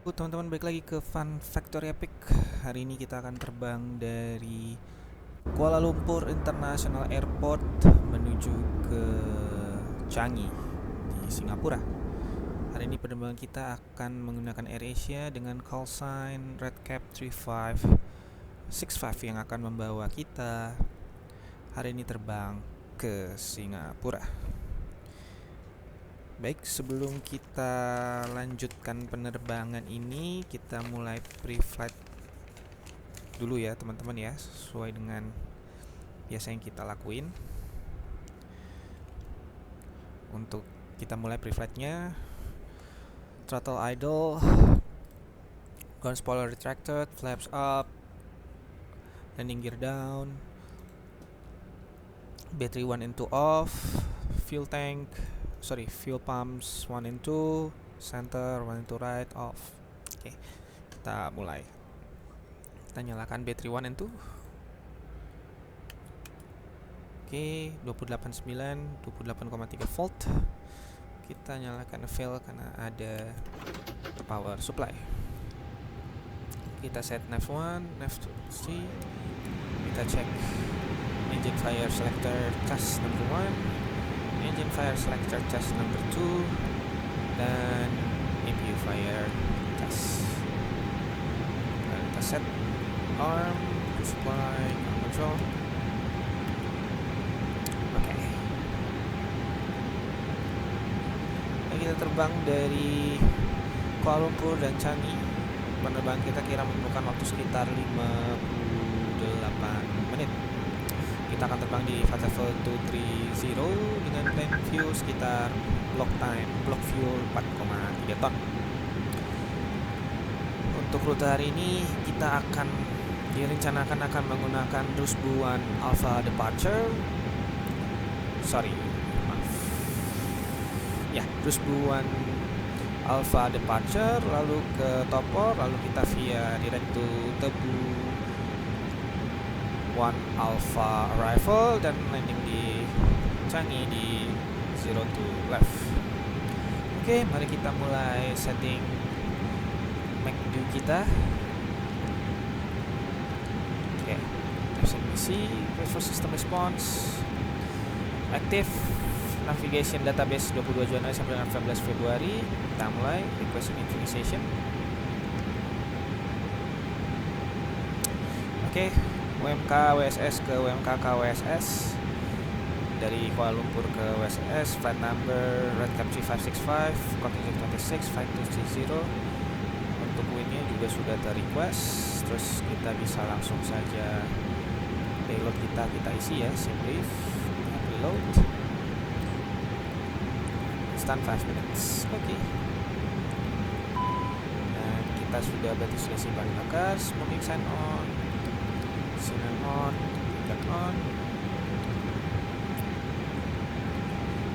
Teman-teman, balik lagi ke Fun Factory Epic. Hari ini kita akan terbang dari Kuala Lumpur International Airport menuju ke Changi di Singapura. Hari ini penerbangan kita akan menggunakan AirAsia dengan call sign Redcap 3565 yang akan membawa kita hari ini terbang ke Singapura. Baik, sebelum kita lanjutkan penerbangan ini, kita mulai pre-flight dulu ya teman-teman ya, sesuai dengan biasa yang kita lakuin. Untuk kita mulai pre-flightnya, throttle idle, ground spoiler retracted, flaps up, landing gear down, battery 1 and 2 off, fuel pumps 1 and 2, center 1 and 2 right off. Oke, kita mulai. Kita nyalakan battery 1 and 2. Oke, 28,9, 28,3 volt. Kita nyalakan fail karena ada power supply. Kita set nav 1, nav 2, kita cek engine fire selector charge number 1, engine fire selector charge number 2, dan APU fire charge. Lalu kita set arm, supply, control. Oke. Nah, kita terbang dari Kuala Lumpur dan Changi. Penerbangan kita kira memerlukan waktu sekitar 58 menit. Kita akan terbang di flight level 230 dengan plane fuel sekitar block fuel 4,3 ton. Untuk rute hari ini kita akan direncanakan akan menggunakan Rusbuan Alpha Departure. Rusbuan Alpha Departure, lalu ke Topor, lalu kita via direct to Tebu 1 Alpha Arrival dan landing di Changi di 02 left. Oke, mari kita mulai setting MACD kita. Oke, FCMC, Resource System Response aktif, navigation database 22 Januari sampai dengan 14 Februari. Kita mulai request initialization. Oke, UMK WSS ke UMK KWSS, dari Kuala Lumpur ke WSS, flight number Redcap 3565, contingent 26 5230. Untuk WIN-nya juga sudah ter-request. Terus kita bisa langsung saja payload kita isi ya, sim brief, reload, stand 5 minutes. Oke. Dan kita sudah berarti selesai bahan bakar, smoking sign on, sinar on, gun on.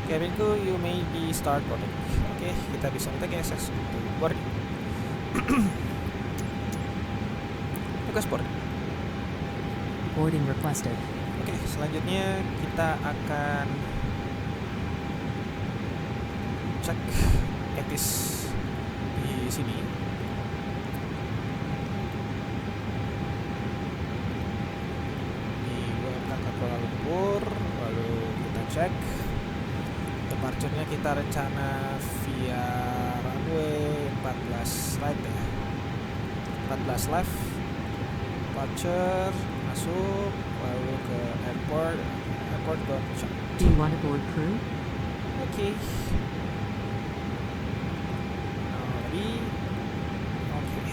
Cabin crew, you may be start boarding. Oke, kita bisa minta access untuk boarding. Tugas boarding. Boarding requested. Oke, selanjutnya kita akan cek etis di sini. Di UMK Kuala Lumpur, lalu kita cek departure-nya, kita rencana via runway 14 right ya. 14 left. Departure, masuk, lalu ke airport go check. Do you want to board crew? Oke. Oke.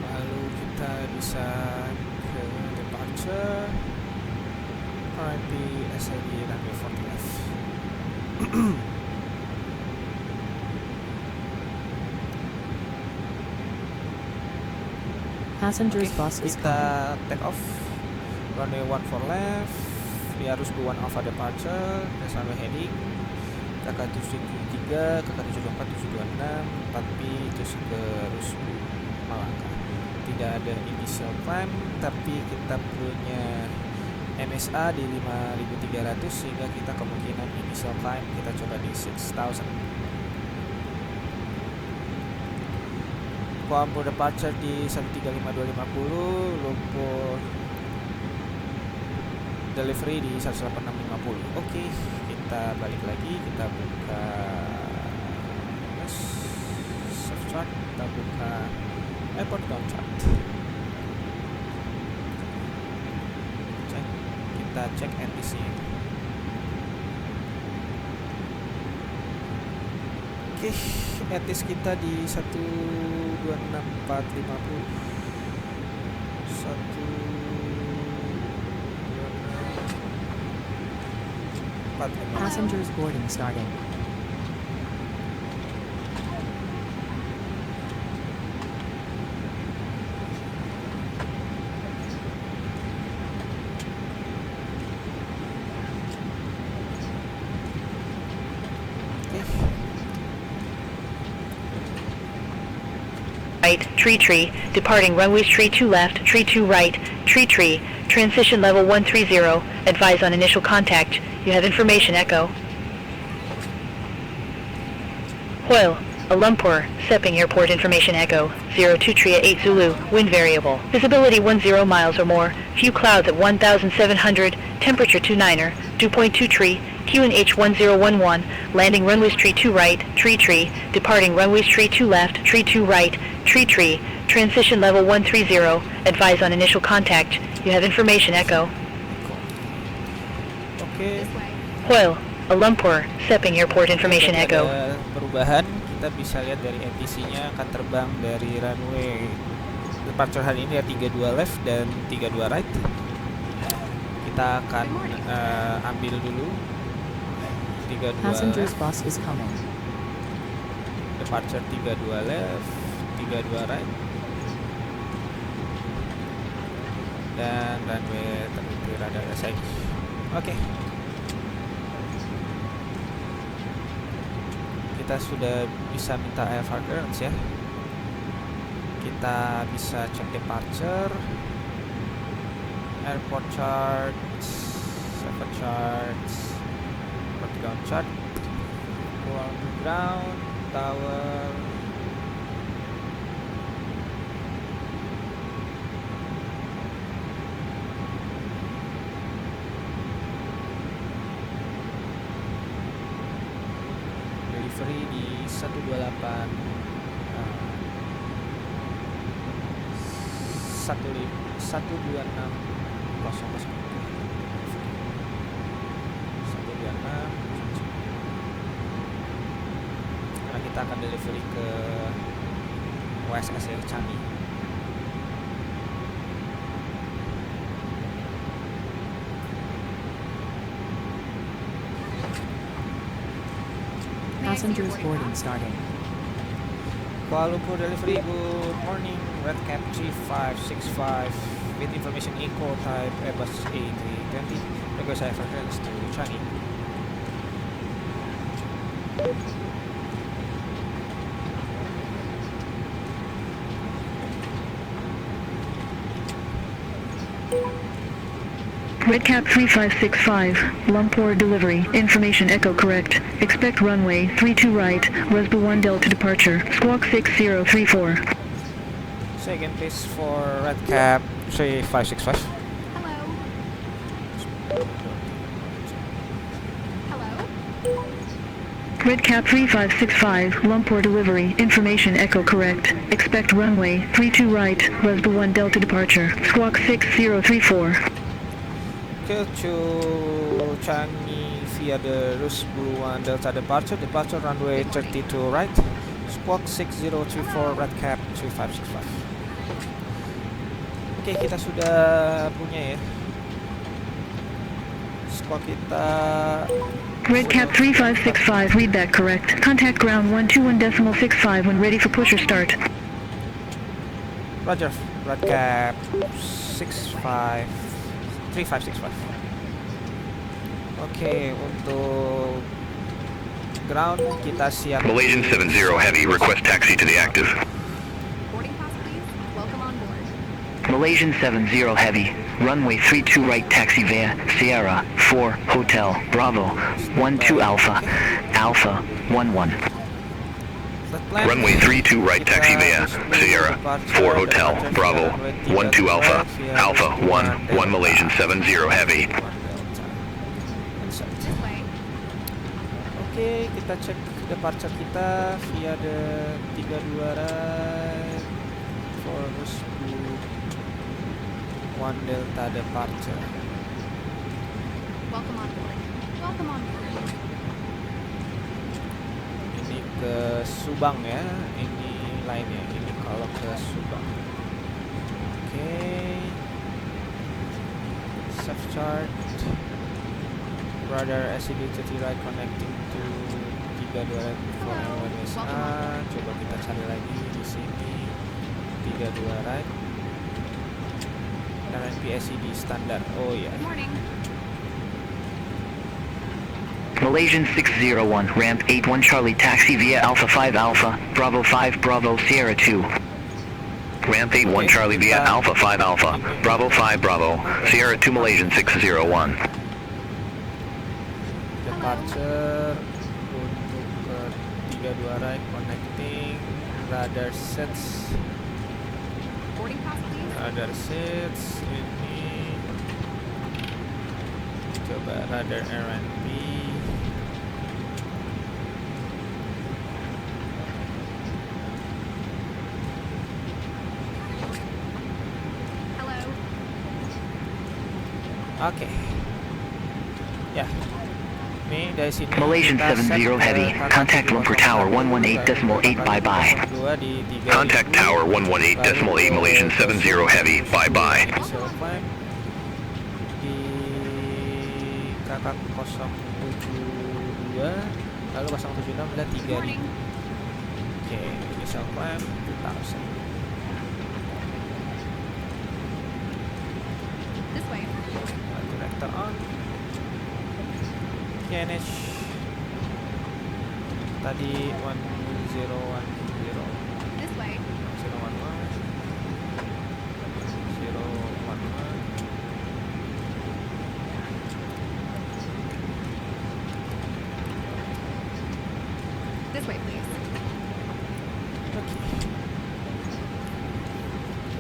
Lalu kita bisa ke departure. RIP SID runway 40 left. Passengers bus is coming. Kita take off runway 14 left, via Rusbuan Alpha Departure, that's runway heading KK773, KK724, 726, 4P, terus ke Rusbu Malaka. Tidak ada initial climb, tapi kita punya MSA di 5300 sehingga kita kemungkinan initial initial climb kita coba di 6000. Kuala Lumpur departure di 135250, Lumpur delivery di 18650. Oke, kita balik lagi, kita buka surf chart, kita buka airport ground chart. Kita cek NTC. Oke, NTC kita di 126450. 126450. Passengers boarding starting. Right, tree, departing runways tree 2 left, tree 2 right, tree, transition level 130, advise on initial contact, you have information echo. Hoyle, Lumpur, Sepang Airport information echo, 02 Tria 8 Zulu, wind variable, visibility 10 miles or more, few clouds at 1700, temperature 29er, 2.2 tree, QNH 1011, landing runways tree 2 right, tree, departing runways tree 2 left, tree 2 right, tree, transition level 130, advise on initial contact, you have information echo. Oke. Hoyle, Lumpur, Sepang Airport information Jadi echo. ada perubahan, kita bisa lihat dari NTC-nya akan terbang dari runway departure hari ini ya 32 left dan 32 right. Kita akan ambil dulu 32 Passengers left, bus is coming. departure 32 left, 32 right, dan runway tertentu radar SIG. Oke. Kita sudah bisa minta IFR clearance ya. Kita bisa cek departure, airport charts, server charts, ground chart, ground, tower, delivery di 128 karena kita akan delivery ke WSS Air Changi. Passengers boarding starting. Kuala Lumpur delivery, good morning, Redcap 3565 with information equal type Airbus A320, request IFR clearance to Changi. Redcap 3565, Lumpur delivery, information echo correct, expect runway 32 right, Resbu 1 Delta departure, squawk 6034. Say again please for Redcap 3565. Redcap 3565, Lumpur delivery, information echo correct, expect runway 32 right, Resbu 1 Delta departure, squawk 6034. To Changi via the Resbu 1 Delta departure runway 32 right, squawk 6034, Redcap 3565. Oke, kita sudah punya ya squawk kita. Redcap 3565, read that correct. Contact ground 121.65 when ready for push or start. Roger, Redcap 3565. Oke, untuk ground kita siap. Malaysian 70 Heavy, request taxi to the active. Boarding pass, please. Welcome on board. Malaysian 70 Heavy, Runway 32 right taxi via Sierra 4 Hotel Bravo 12 Alpha Alpha 11. Flight plan. Runway 32 right taxi via Sierra 4 Hotel Bravo 12 Alpha Alpha 11 Malaysian 70 Heavy. Oke, kita cek departure kita via the 32 right for Rusbu 1 Delta departure. Welcome on board. Welcome on board. Ini ke Subang ya, ini lainnya, ini kalau ke Subang. Oke, self chart radar SCD 30 right connecting to 32 right for USA. Coba kita cari lagi di sini 32 right RNP SCD standar. Oh ya, Good morning. Malaysian 601 ramp 81 Charlie taxi via Alpha 5 Alpha Bravo 5 Bravo Sierra 2. Ramp 81 Charlie via Alpha 5 Alpha Bravo 5 Bravo Sierra 2 Malaysian 601. departure untuk ke 32 right connecting radar sets. Boarding pass, please. Radar sets ini coba radar RNP. Hello. Oke. Ya. Ini dari sini Malaysian kita set 70 ke Heavy, KKP contact Lumpur Tower 118.8 bye bye. di 3000. Contact Tower 118.8 Malaysian 70 Heavy, bye bye. Initial climb di kakak 072 lalu 076 dan 3000. Morning. Oke, initial climb 2000. This way. Connector on. KNH tadi 1010 This way. 011 011. This way, please. Oke.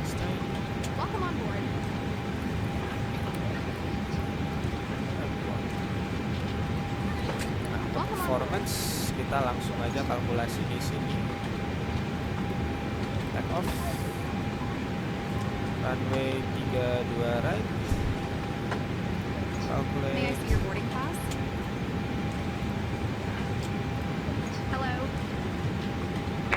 Stay. Welcome on board. Nah, performance kita langsung aja kalkulasi di sini. Take off. Runway 32 right. May I Calculate. see your boarding pass? Hello.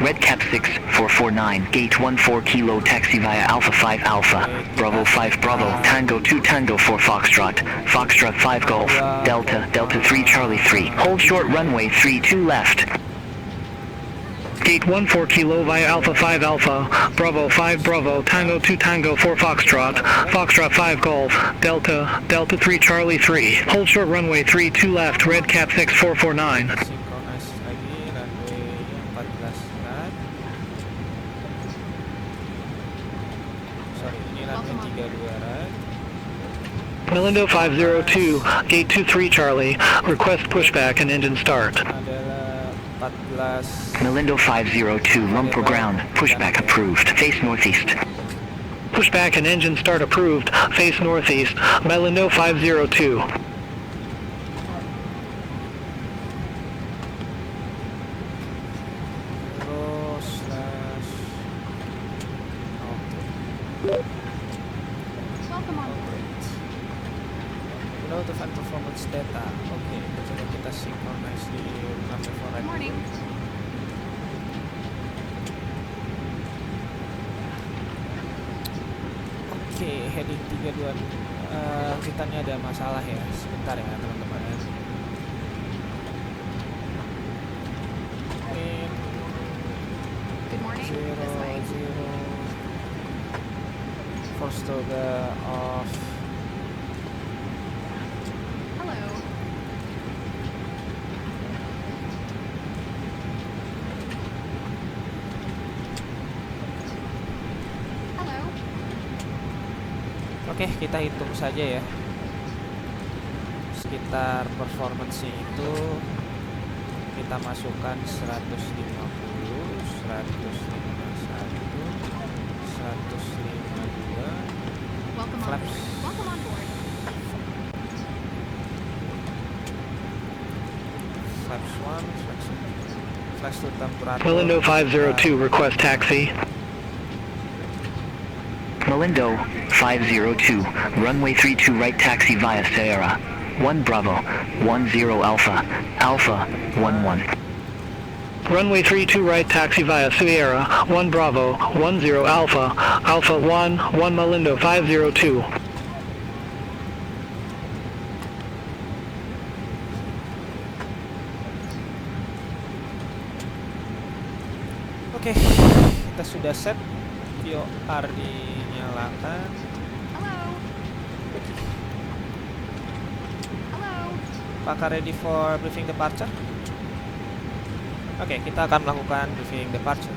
Red Cap 6449, Gate 14 Kilo taxi via Alpha 5 Alpha, Bravo 5 Bravo, Tango 2 Tango 4 Foxtrot, Foxtrot 5 Golf, Delta, Delta 3 Charlie 3, hold short runway 32 left. Gate 14 Kilo via Alpha 5 Alpha, Bravo 5 Bravo, Tango 2 Tango 4 Foxtrot, Foxtrot 5 Golf, Delta, Delta 3 Charlie 3. Hold short runway 32 left, Red Cap 6449. Synchronize lagi runway 14 right. Sorry, ini runway 32 right. Melindo 502, Gate 23 Charlie, request pushback and engine start. Adalah 14 Melindo 502, Lumpur ground, pushback approved, face northeast. Pushback and engine start approved, face northeast, Melindo 502. Welcome on board. Below the fan performance data. Oke, coba kita synchronize di runway 4 Good right. morning. Oke, heading 32. Kita ini ada masalah ya. Sebentar ya teman-teman. In Good morning. This way. 00 Force toga off. Hello. Hello. Oke, kita hitung saja ya. Sekitar performance itu kita masukkan 150, 151, 152. Welcome on Flaps. board. Welcome on board. Flaps 1, flaps to temperature. Melindo 502, request taxi. Melindo 502, runway 32 right taxi via Sierra. 1 Bravo, 10 Alpha, Alpha 11. Runway 32 right taxi via Sierra, 1 Bravo, 10 Alpha, Alpha 1, 1 Melindo 502. Oke, kita sudah set. VOR dinyalakan. Hello. Hello. Apakah ready for briefing departure? Oke, kita akan melakukan briefing departure.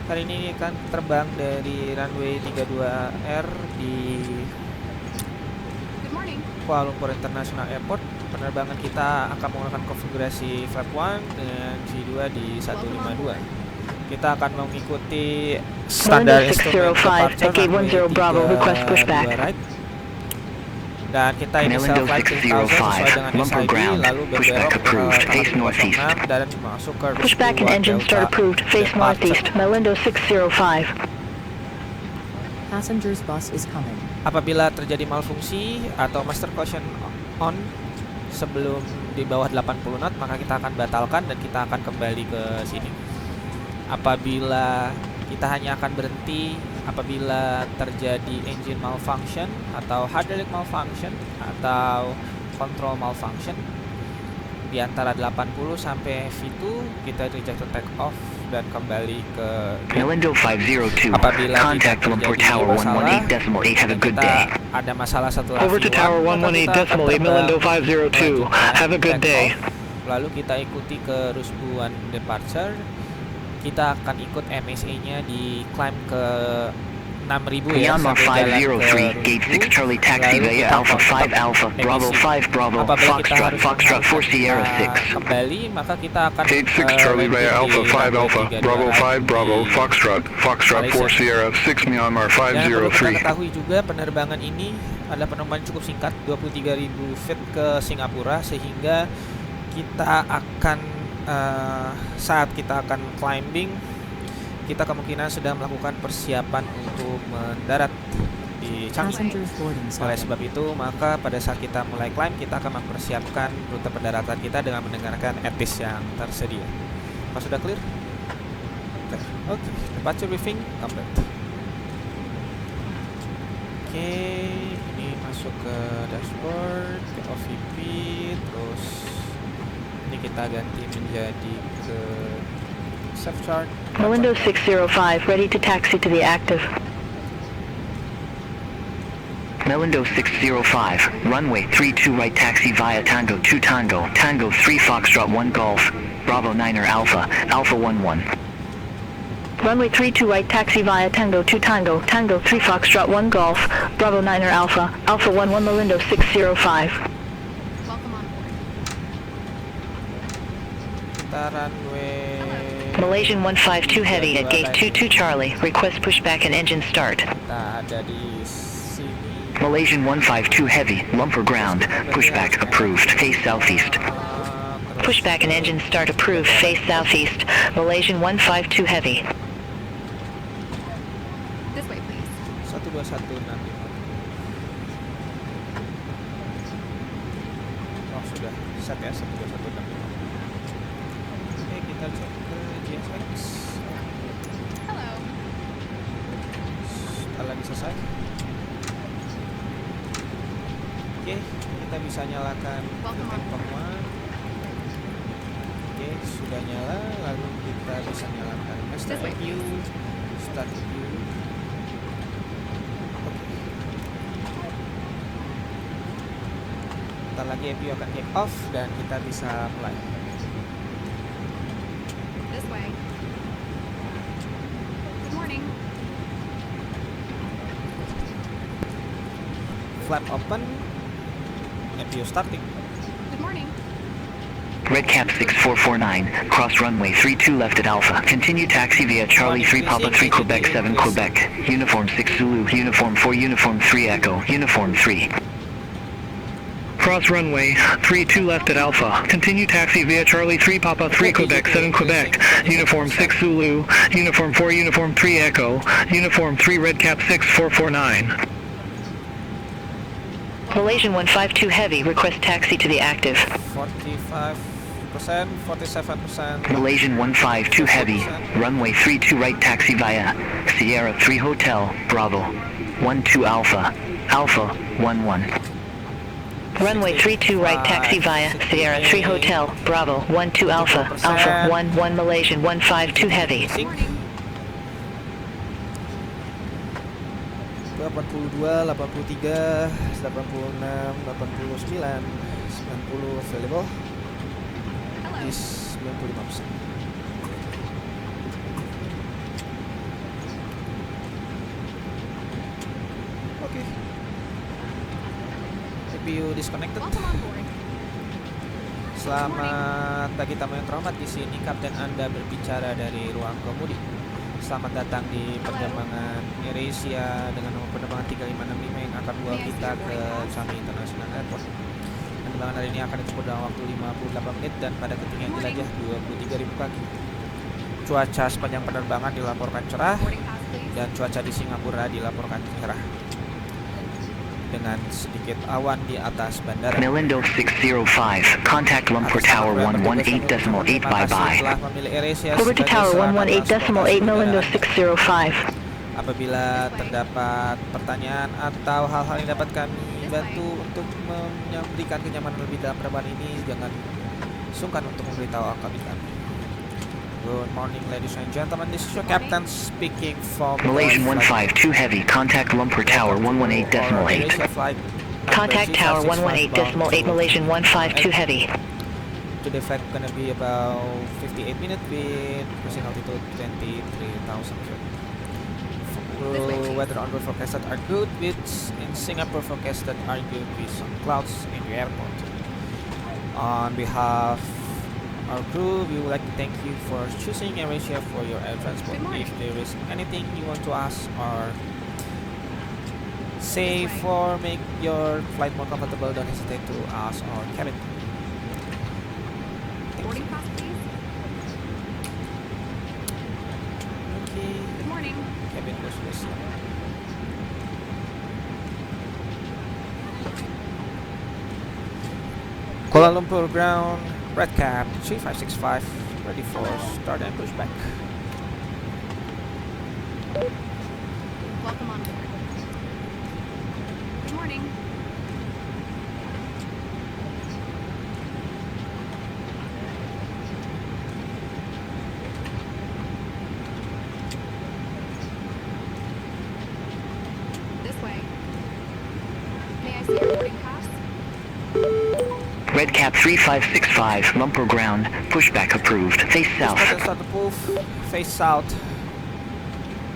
Kali ini akan terbang dari runway 32R di Good morning. Kuala Lumpur International Airport. Penerbangan kita akan menggunakan konfigurasi flap 1 dengan V2 di 152. Kita akan mengikuti standar Melindo instrument 605 departure at gate 10 Bravo, request pushback. right. Dan kita initial Melindo flight 3000 sesuai 605, dengan lumper SID, ground, lalu pushback berbelok approved, ke face northeast. 106 dan masuk ke Pushback and 2 engine Delta start approved. Face departure. northeast. Melindo 605. Passengers bus is coming. Apabila terjadi malfungsi atau master caution on sebelum di bawah 80 knot, maka kita akan batalkan dan kita akan kembali ke sini. Apabila kita hanya akan berhenti apabila terjadi engine malfunction atau hydraulic malfunction atau control malfunction di antara 80 sampai V2, kita reject to take off dan kembali ke Melindo 502, apabila contact tidak Lumpur terjadi Tower masalah 118.8, have a dan good kita day. ada masalah setelah Over to V1, Tower maka kita akan 118.8, Melindo terbang 502. Have a good take day. off. Lalu kita ikuti ke Rusbuan departure. Kita akan ikut MSA-nya di climb ke 6000 ya, Myanmar sampai jalan ke 503, gate 6 Rusbu. Charlie taxi Lalu via kita Alpha 5 kontak Alpha, Bravo MSC. 5 Bravo, Apabila kita Foxtrot, harus Foxtrot 4 mengharuskan Sierra kita 6. kembali, maka kita akan Gate 6 Charlie landing via di Alpha 5 runway Alpha, 32 Bravo right 5 Bravo, di Foxtrot, Foxtrot 4 Malaysia. Sierra 6 Myanmar Dan perlu kita 503. ketahui juga penerbangan ini adalah penerbangan cukup singkat, 23.000 feet ke Singapura, sehingga kita akan saat kita akan climbing, kita kemungkinan sedang melakukan persiapan untuk mendarat di Changi. Passengers boarding Oleh starting. sebab itu, maka pada saat kita mulai climb, kita akan mempersiapkan rute pendaratan kita dengan mendengarkan etis yang tersedia. Apa sudah clear? Oke, departure briefing complete. Oke, ini masuk ke dashboard, ke OVP, terus ini kita ganti menjadi ke self chart. Melindo 605, ready to taxi to the active. Melindo 605, runway 32 right taxi via Tango 2 Tango, Tango 3 Foxtrot 1 Golf, Bravo 9er Alpha, Alpha 11. Runway 32 right taxi via Tango 2 Tango, Tango 3 Foxtrot 1 Golf, Bravo 9er Alpha, Alpha 11 Melindo 605. Welcome on board. Kita runway Malaysian 152 Heavy at gate 22 Charlie, request pushback and engine start. kita ada di sini. Malaysian 152 Heavy, lumper ground, pushback approved, face southeast. Terus Pushback and engine start approved, face southeast. Malaysian 152 Heavy. This way, please. 12165. Oh, sudah set ya 12165. Oke, kita cek ke GSX. Hello. Setelah lagi selesai. Oke, kita bisa nyalakan informan. Oke, sudah nyala. Lalu kita bisa nyalakan master This way, view, start view. Oke. Bentar lagi view akan take off dan kita bisa mulai. This way. Good morning. flap open, FPU starting. Good morning. Redcap 6449, cross runway 32 left at Alpha. Continue taxi via Charlie 3 Papa 3 Quebec 7 Quebec. Uniform 6 Zulu, Uniform 4 Uniform 3 Echo, Uniform 3. Cross runway 32 left at Alpha. Continue taxi via Charlie 3 Papa 3 Quebec 7 Quebec. Uniform 6 Zulu, Uniform 4 Uniform 3 Echo, Uniform 3 Redcap 6449. Malaysian 152 Heavy, request taxi to the active. 45%, 47%. Malaysian 152 Heavy, runway 32 right taxi via Sierra 3 Hotel, Bravo. 12 Alpha, Alpha 11. Runway 32 right taxi via Sierra 3 Hotel, Bravo, 12 Alpha, Alpha 11 Malaysian 152 Heavy. Sync. 82, 83, 86, 89, 90 available. Hello. Is 95%. Oke. CPU disconnected. Welcome on board. Selamat pagi tamu yang terhormat, di sini Kapten Anda berbicara dari ruang kemudi. Selamat datang di penerbangan AirAsia dengan nomor penerbangan 3565 yang akan membawa kita ke Changi International Airport. Penerbangan hari ini akan ditempuh dalam waktu 58 menit dan pada ketinggian jelajah 23.000 kaki. Cuaca sepanjang penerbangan dilaporkan cerah Boarding pass, please. dan cuaca di Singapura dilaporkan cerah dengan sedikit awan di atas bandara. Melindo 605, contact Lumpur Tower 118.8 bye-bye. Over to Tower 118.8 Melindo 605. Apabila terdapat pertanyaan atau hal-hal yang dapat kami bantu untuk memberikan kenyamanan lebih dalam penerbangan ini, jangan sungkan untuk memberitahu kami. Good morning, ladies and gentlemen. This is your captain speaking from Malaysian 152 Heavy, contact Lumpur Tower 118.8. Contact Tower 118.8 Malaysian 152 Heavy. Today flight gonna be about 58 minutes with cruising altitude 23,000 feet. Weather on road forecasted are good, with in Singapore forecasted are good with some clouds in the airport. On behalf our crew, we would like to thank you for choosing AirAsia for your air transport. Good morning. If there is anything you want to ask or say for make your flight more comfortable, don't hesitate to ask our cabin. Thank Boarding you. pass, please. Okay, Good morning. cabin goes this way. Kuala Lumpur ground, Redcap 3565, ready for start and pushback. Welcome on board. Good morning. This way. May I see your boarding pass? Redcap 3565, Lumpur ground, pushback approved. Face south. Start to move, face south.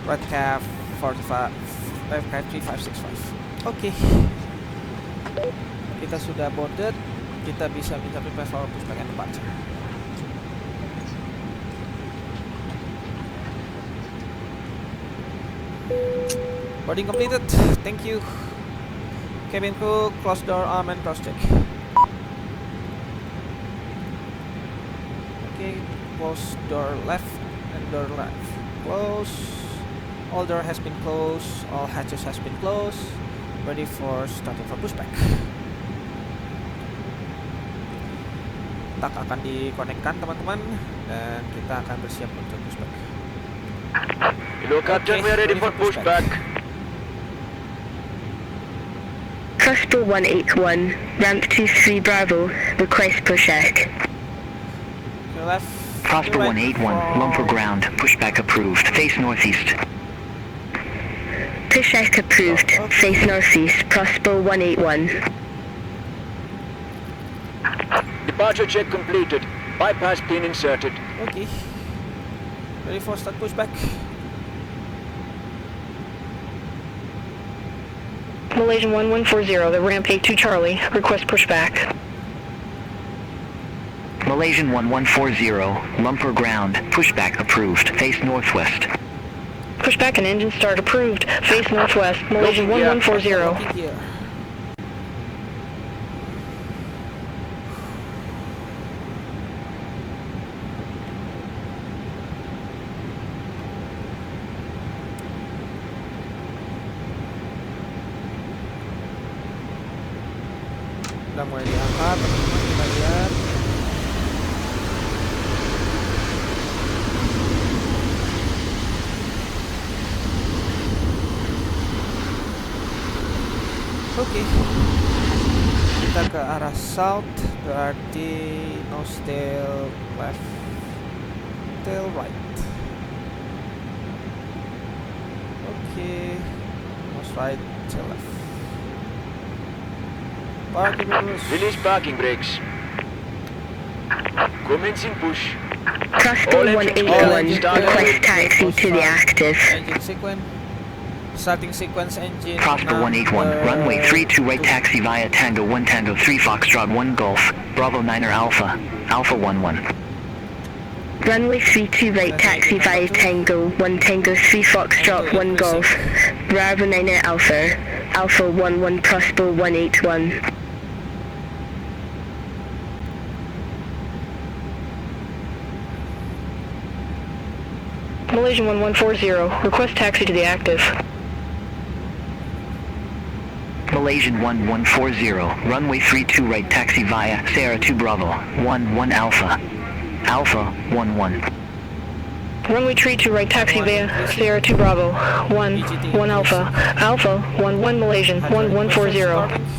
Redcap 3565. Oke. Kita sudah boarded. Kita bisa minta prepare for pushback and departure. Boarding completed. Thank you. Cabin crew, close door, arm and cross check. Okay, close door left and door left. Close. All door has been closed. All hatches has been closed. Ready for starting for pushback. Tak akan dikonekkan teman-teman dan kita akan bersiap untuk pushback. Hello, Captain. We are ready for pushback. Prosper 181, ramp 23 Bravo, request pushback. To the left. Prosper to the right 181, from- Lumpur ground, pushback approved. Face northeast. Pushback approved, face northeast, Prosper 181. Departure check completed. Bypass pin inserted. Okay. Ready for start pushback. Malaysian 1140, the ramp 82 Charlie. Request pushback. Malaysian 1140, Lumpur ground, pushback approved, face northwest. Pushback and engine start approved. Face northwest. Malaysian 1140. Looking here. Udah mulai diangkat, teman-teman, kita lihat. Oke, kita ke arah south, berarti nose tail left, tail right. Oke, nose right, tail left. Parking rules. Release parking brakes. Commencing push. Crossbow All engines 181, started. request taxi to the active. Engine sequence. Starting sequence engine. Prosper 181, number- runway 32 right taxi via Tango 1 Tango 3 Foxtrot 1 Golf, Bravo 9er Alpha, Alpha 11. Runway 32 right taxi via Tango 1 Tango 3 Foxtrot 1 Golf. Bravo 9er Alpha. Alpha 11 Prosper 181. Malaysian 1140. Request taxi to the active. Malaysian 1140, runway 32 right taxi via Sierra 2 Bravo, 1 Alpha, Alpha 11. Runway 32 right taxi via Sierra 2 Bravo. 1 Alpha. Alpha 11 Malaysian 1140.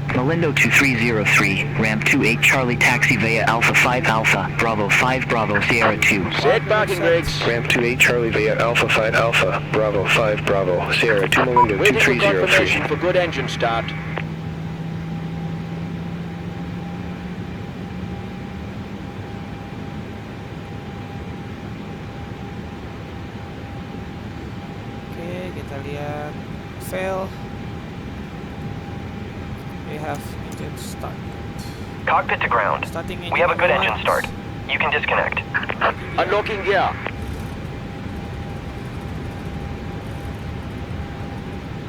Malindo 2303, ramp 28 Charlie taxi via Alpha 5 Alpha, Bravo 5 Bravo Sierra 2. Set parking brakes. Ramp 28 Charlie via Alpha 5 Alpha, Bravo 5 Bravo, Sierra 2 Malindo Waiting for 2303. confirmation for good engine start. Oke, kita lihat fail. We have engine start. Cockpit to ground. Starting We have a good number engine one. start. You can disconnect. Unlocking gear.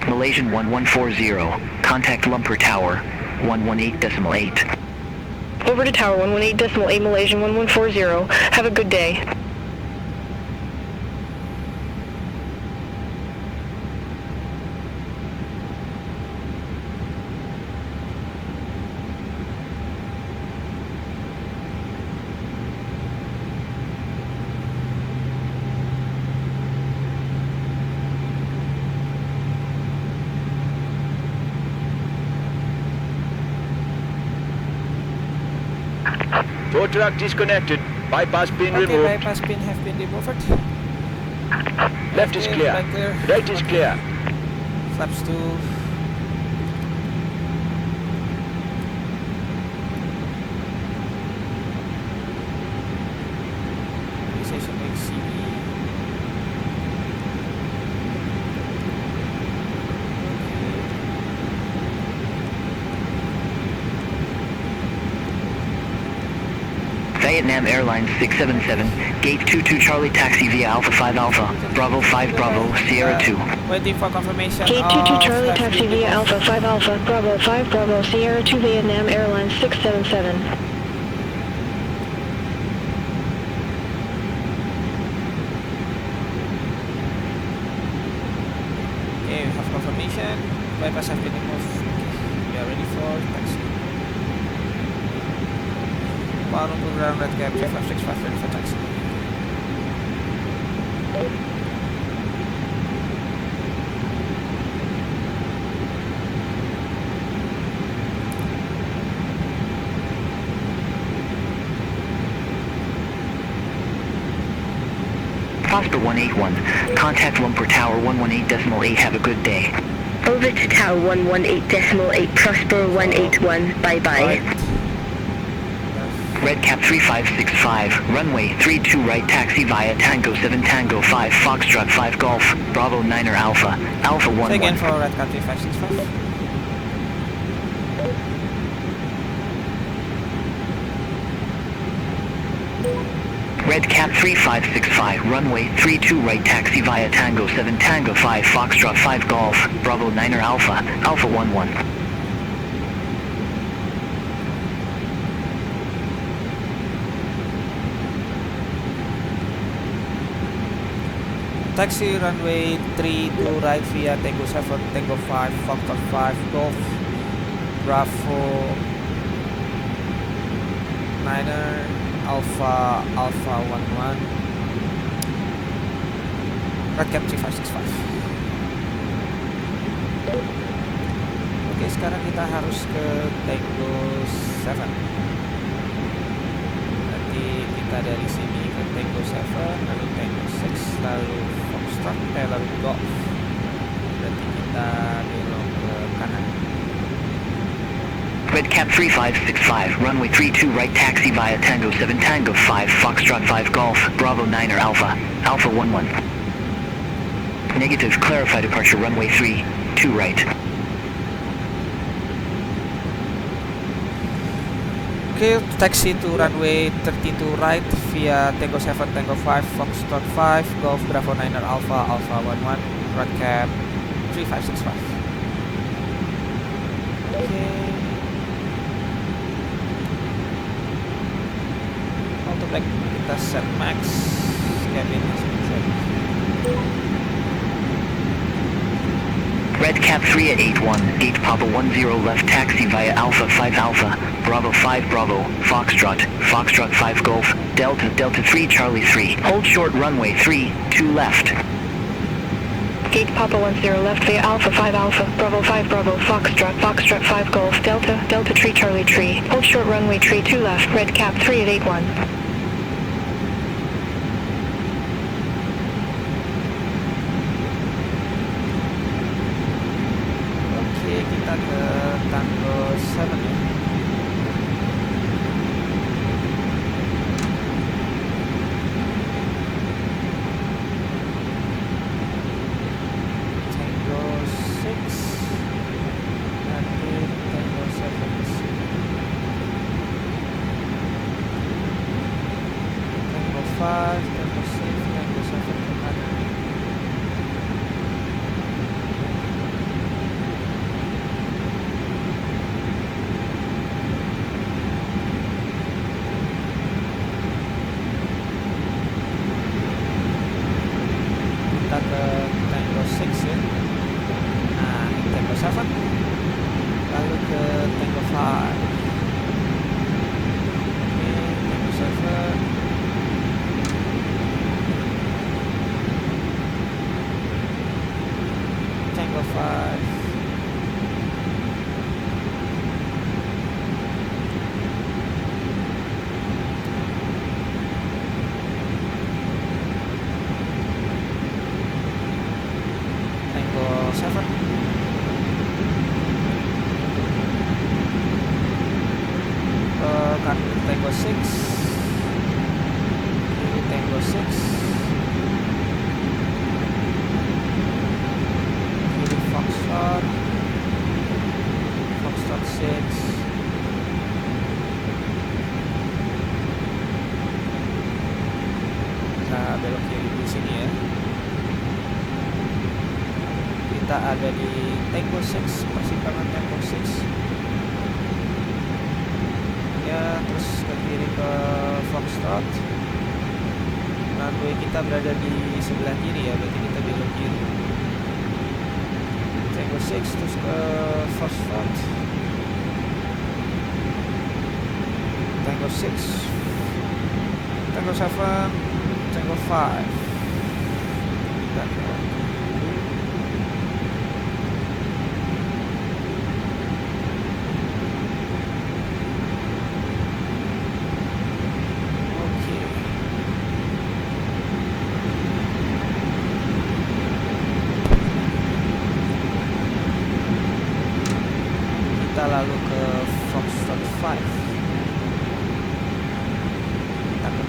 Malaysian 1140, contact Lumpur Tower, 118.8. Over to Tower 118.8 Malaysian 1140. Have a good day. Tow truck disconnected. Bypass pin Okay, removed. bypass pin have been removed. Left is Okay, clear. right clear. Right is clear. Flaps 2. Station XCE. Vietnam Airlines 677, gate 22 Charlie taxi via Alpha 5 Alpha, Bravo 5 Bravo, Sierra 2. Waiting for confirmation. Gate 22 of Charlie flight taxi via Alpha 5 Alpha. Bravo 5 Bravo Sierra 2 Vietnam Airlines 677. Okay, we have confirmation. Bypass have been removed. We are ready for taxi. Power to ground red cab 565 ready for taxi. Prosper 181, contact Lumpur Tower 118.8, have a good day. Over to Tower 118.8 Prosper 181. Bye bye. Redcap 3565, runway 32 right taxi via Tango 7 Tango 5 Foxtrot 5 Golf, Bravo 9er Alpha, Alpha 11. Say again for Redcap 3565. Redcap 3565, runway 32 right taxi via Tango 7 Tango 5 Foxtrot 5 Golf, Bravo 9er Alpha, Alpha 11. Taxi runway 32 right via Tango 7 Tango 5 Foxtrot 5 Golf, Bravo 9er Alpha 11, Redcap 3565. Oke, sekarang kita harus ke Tango 7. Nanti kita dari sini ke Tango 7, lalu Tango 6, lalu Foxtrot, lalu Golf. Berarti kita belok ke kanan. Redcap 3565, runway 32 right taxi via Tango 7 Tango 5 Foxtrot 5 Golf, Bravo 9er Alpha, Alpha 11. Negative, clarify departure runway 32 right. Okay, taxi to runway 32 right via Tango 7 Tango 5 Foxtrot 5 Golf, Bravo 9er Alpha, Alpha 11, Redcap 3565. Okay. Like kita set max, cabin has been set. Redcap 3 at 81, gate Papa 10 left taxi via Alpha 5 Alpha, Bravo 5 Bravo, Foxtrot, Foxtrot 5 Golf, Delta, Delta 3 Charlie 3, hold short runway 32 left. Gate Papa 10 left via Alpha 5 Alpha, Bravo 5 Bravo, Foxtrot, Foxtrot 5 Golf, Delta, Delta 3 Charlie 3, hold short runway 32 left, Redcap 3 at 81. Kita ke Tango 7 ya. Tango 6, nanti Tango 7 di sini. Tango 5, Tango 6, Tango 7 ke kanan. Kita ke Tango 6 ya. Nah, ini Tango 7, lalu ke Tango 5. Oke, Tango 7, Tango 5. Tango 7, kan Tango 6, ini Tango 6, ini Foxtrot, Foxtrot 6, kita belok kiri di sini ya. Kita ada di Tango 6, persimpangan Tango 6 ya, terus ke kiri ke Foxtrot. Runway kita berada di sebelah kiri ya, berarti kita belok kiri Tango 6 terus ke Foxtrot, Tango 6, Tango 7, Tango 5. Kita ke lalu ke Foxtrot 5.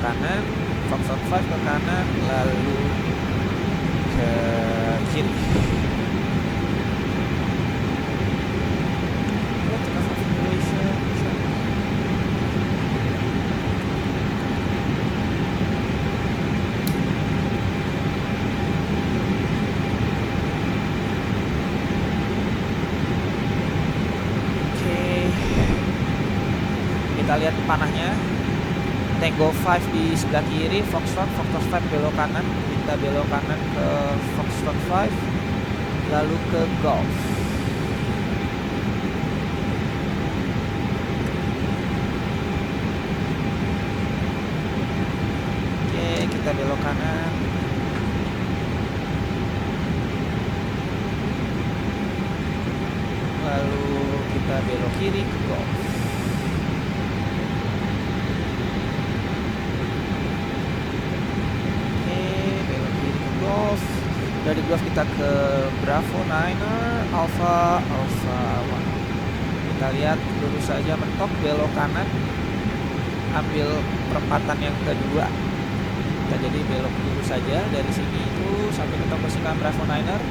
kanan, Foxtrot 5 ke kanan, lalu ke kiri. Kita lihat panahnya. Tango 5 di sebelah kiri, Foxtrot 5 belok kanan, kita belok kanan ke Foxtrot 5, lalu ke Golf. Oke, kita belok kanan. Lalu kita belok kiri ke Golf. Dari Golf kita ke Bravo 9er, Alpha 1. Kita lihat lurus saja mentok, belok kanan, ambil perempatan yang kedua. Kita jadi belok lurus saja dari sini itu sampai ketemu persimpangan Bravo 9er,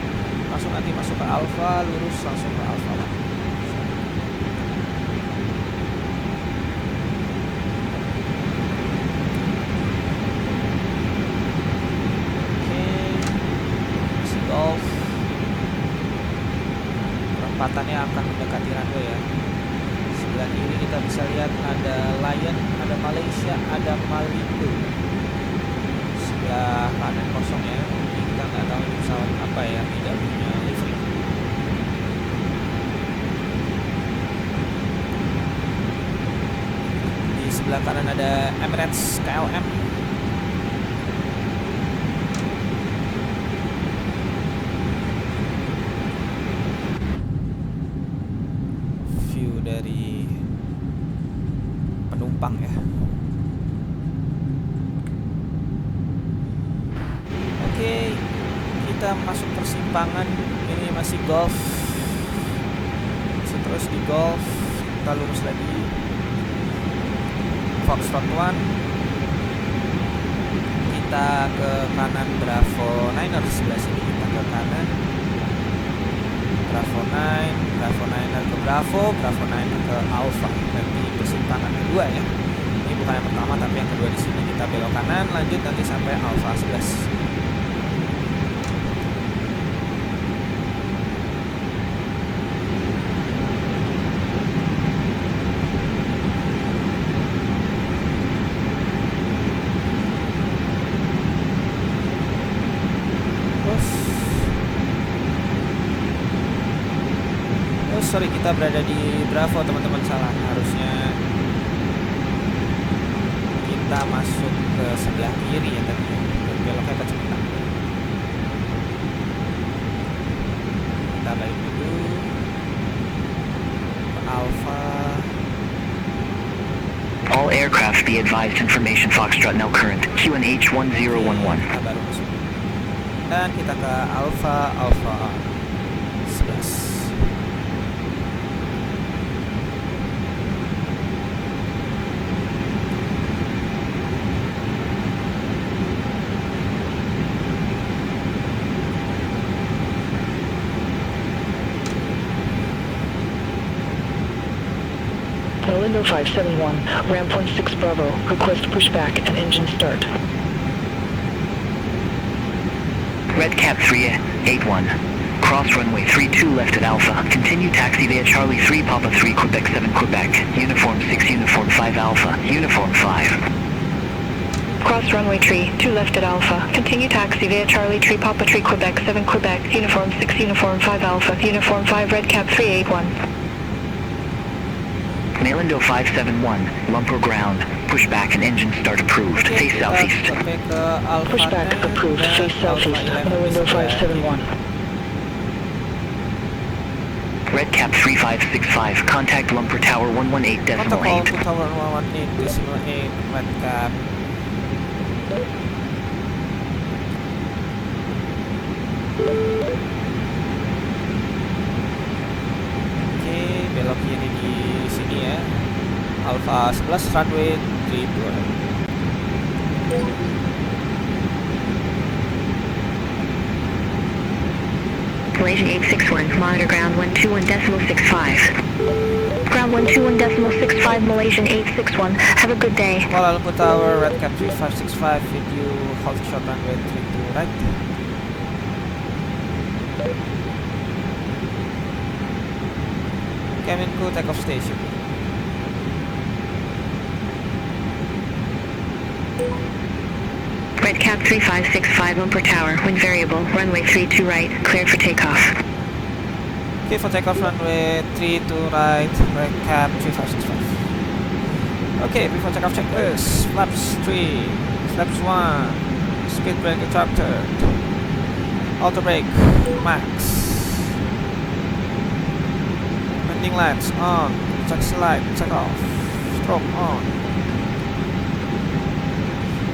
langsung nanti masuk ke Alpha, lurus langsung ke Alpha 1. Perempatannya akan mendekati runway ya. Sebelah kiri kita bisa lihat ada Lion, ada Malaysia, ada Malibu. Sebelah kanan kosong ya. Ini kita nggak tahu ini pesawat apa ya, tidak punya livery. Di sebelah kanan ada Emirates KLM. Dari penumpang ya. Oke, kita masuk persimpangan. Ini masih Golf, masih terus di Golf. Kita lurus lagi Foxtrot 1, kita ke kanan Bravo 9er sebelah sini. Kita ke kanan Bravo 9er ke Bravo 9er ke Alpha. Nanti persimpangan kedua ya. Ini bukan yang pertama tapi yang kedua di sini. Kita belok kanan, lanjut nanti sampai Alpha 11. Sorry, kita berada di Bravo teman-teman, salah. Harusnya kita masuk ke sebelah kiri ya tadi. Beloknya ke Cipinang. Kita balik dulu ke Alpha. All aircraft be advised, information Foxtrot now current, QNH 1011. Kita baru masuk. Dan kita ke Alpha 11. Lindo 571, ramp 16 Bravo, request pushback and engine start. Redcap 381. Cross runway 32 left at Alpha. Continue taxi via Charlie 3 Papa 3 Quebec 7 Quebec. Uniform 6 Uniform 5 Alpha. Uniform 5. Cross runway 2 left at Alpha. Continue taxi via Charlie 3 Papa 3 Quebec 7 Quebec. Uniform 6 Uniform 5 Alpha. Uniform 5 Redcap 381. Malindo 571, Lumper ground. Pushback and engine start approved. Face southeast. Pushback approved. Face southeast. Malindo 571. Redcap 3565, contact Lumper Tower 118.8. Protocol to Tower 118.8, Redcap. Oke, belok kiri di sini ya. Alpha 11 runway 32. Malaysian 861, monitor ground 121.65. Ground 121.65, Malaysian 861. Have a good day. Kuala Lumpur Tower, Redcap 3565, with you, hold short runway 32 right. Kemenku takeoff station. Redcap 3565, Lumpur Tower, wind variable, runway 32 right, cleared for takeoff. Okay, for takeoff runway 32 right, Redcap 3565. Okay, before takeoff checklist, flaps 3, flaps 1, speed brake retractor, auto brake, max. Landing lights on, taxi light, check off, strobe on.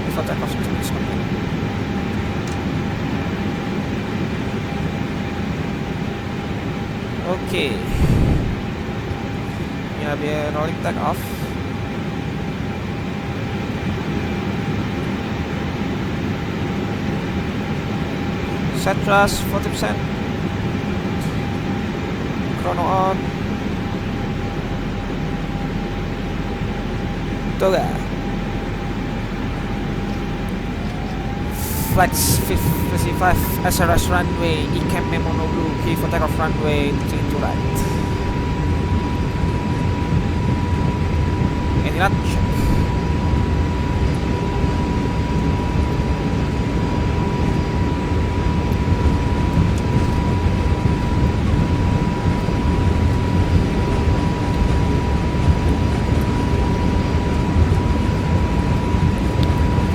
Before takeoff checklist complete. Okay, ini habis rolling takeoff. Set thrust 40%. Chrono on. Toga. Flex 55 SRS runway Ikem Honolulu, key for takeoff runway 32 right. Any not check.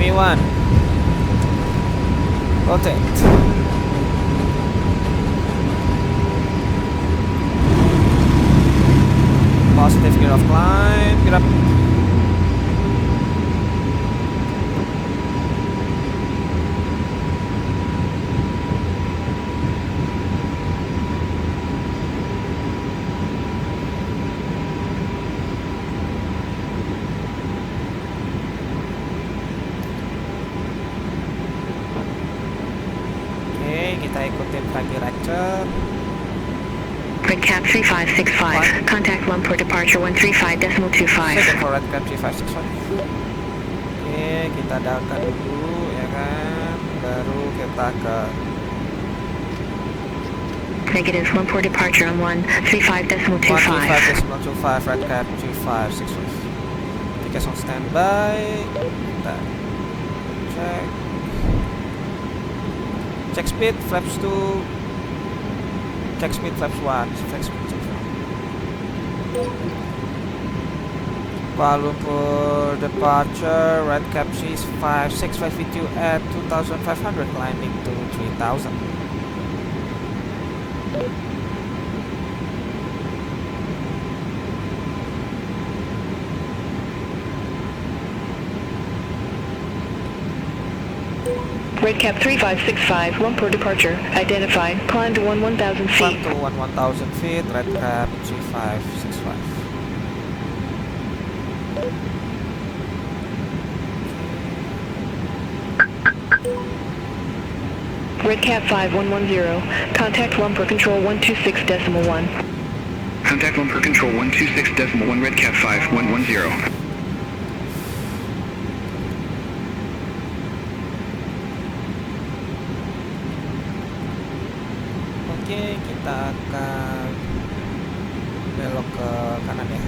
V1 rotate. Positive gear of climb, gear up. Kita ikutin flight director. Redcap 3565, contact Lumpur departure 135.25. Second for Redcap 3565. Oke, kita downkan dulu ya kan, baru kita ke Negative, Lumpur departure on 135.25. 135.25, Redcap 3565. Tickets on standby. Kita cek. Check speed, flaps 2. Check speed, flaps 1. Check speed, check speed. Kuala Lumpur departure, Redcap 3565 with you at 2500, climbing to 3000. Redcap 3565, Lumpur departure, identified, climb to 1000 feet. Climb to 1000 feet, Redcap 3565. Redcap 5110, contact Lumpur control 126.1. Contact Lumpur control 126.1, Redcap 5110. Oke, kita akan belok ke kanan ya.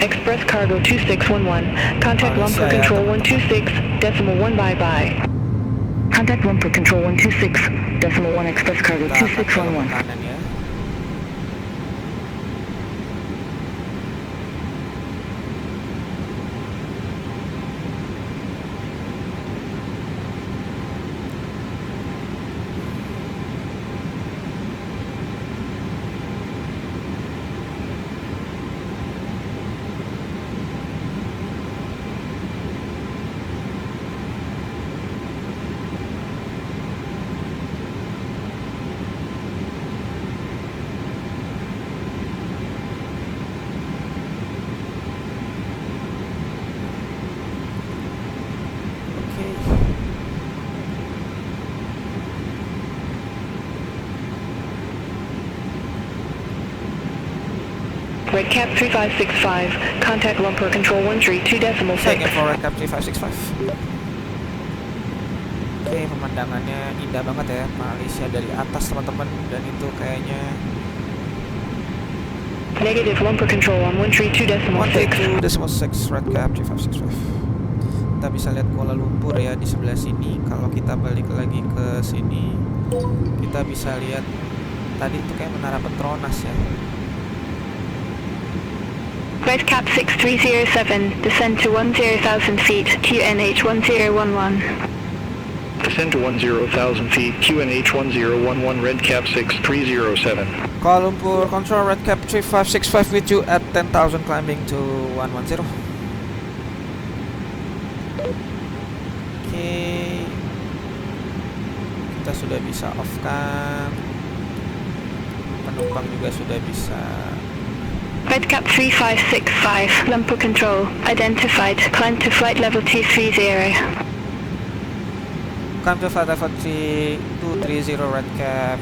Express cargo 2611, contact Lumpur control 126.1 bye. Contact Lumpur control 126.1, express cargo Kita akan belok ke 2611. kanan ya. Redcap 3565. Contact Lumpur Control 132.6. Second for Redcap 3565. Oke, pemandangannya indah banget ya Malaysia dari atas teman-teman, dan itu kayaknya Negative Lumpur Control on 132.6. 132.6 Redcap 3565. Kita bisa lihat Kuala Lumpur ya di sebelah sini. Kalau kita balik lagi ke sini, kita bisa lihat tadi itu kayak Menara Petronas ya. Redcap 6307. Descend to 10,000 feet. QNH 1011. Descend to 10,000 feet, QNH 1011, Redcap 6307. Kuala Lumpur Control, Redcap 3565 with you at 10,000 climbing to 110. Oke, kita sudah bisa off kan, penumpang juga sudah bisa. Redcap 3565. Lumpur Control. Identified. Climb to flight level 230. Come to flight level 3230 Redcap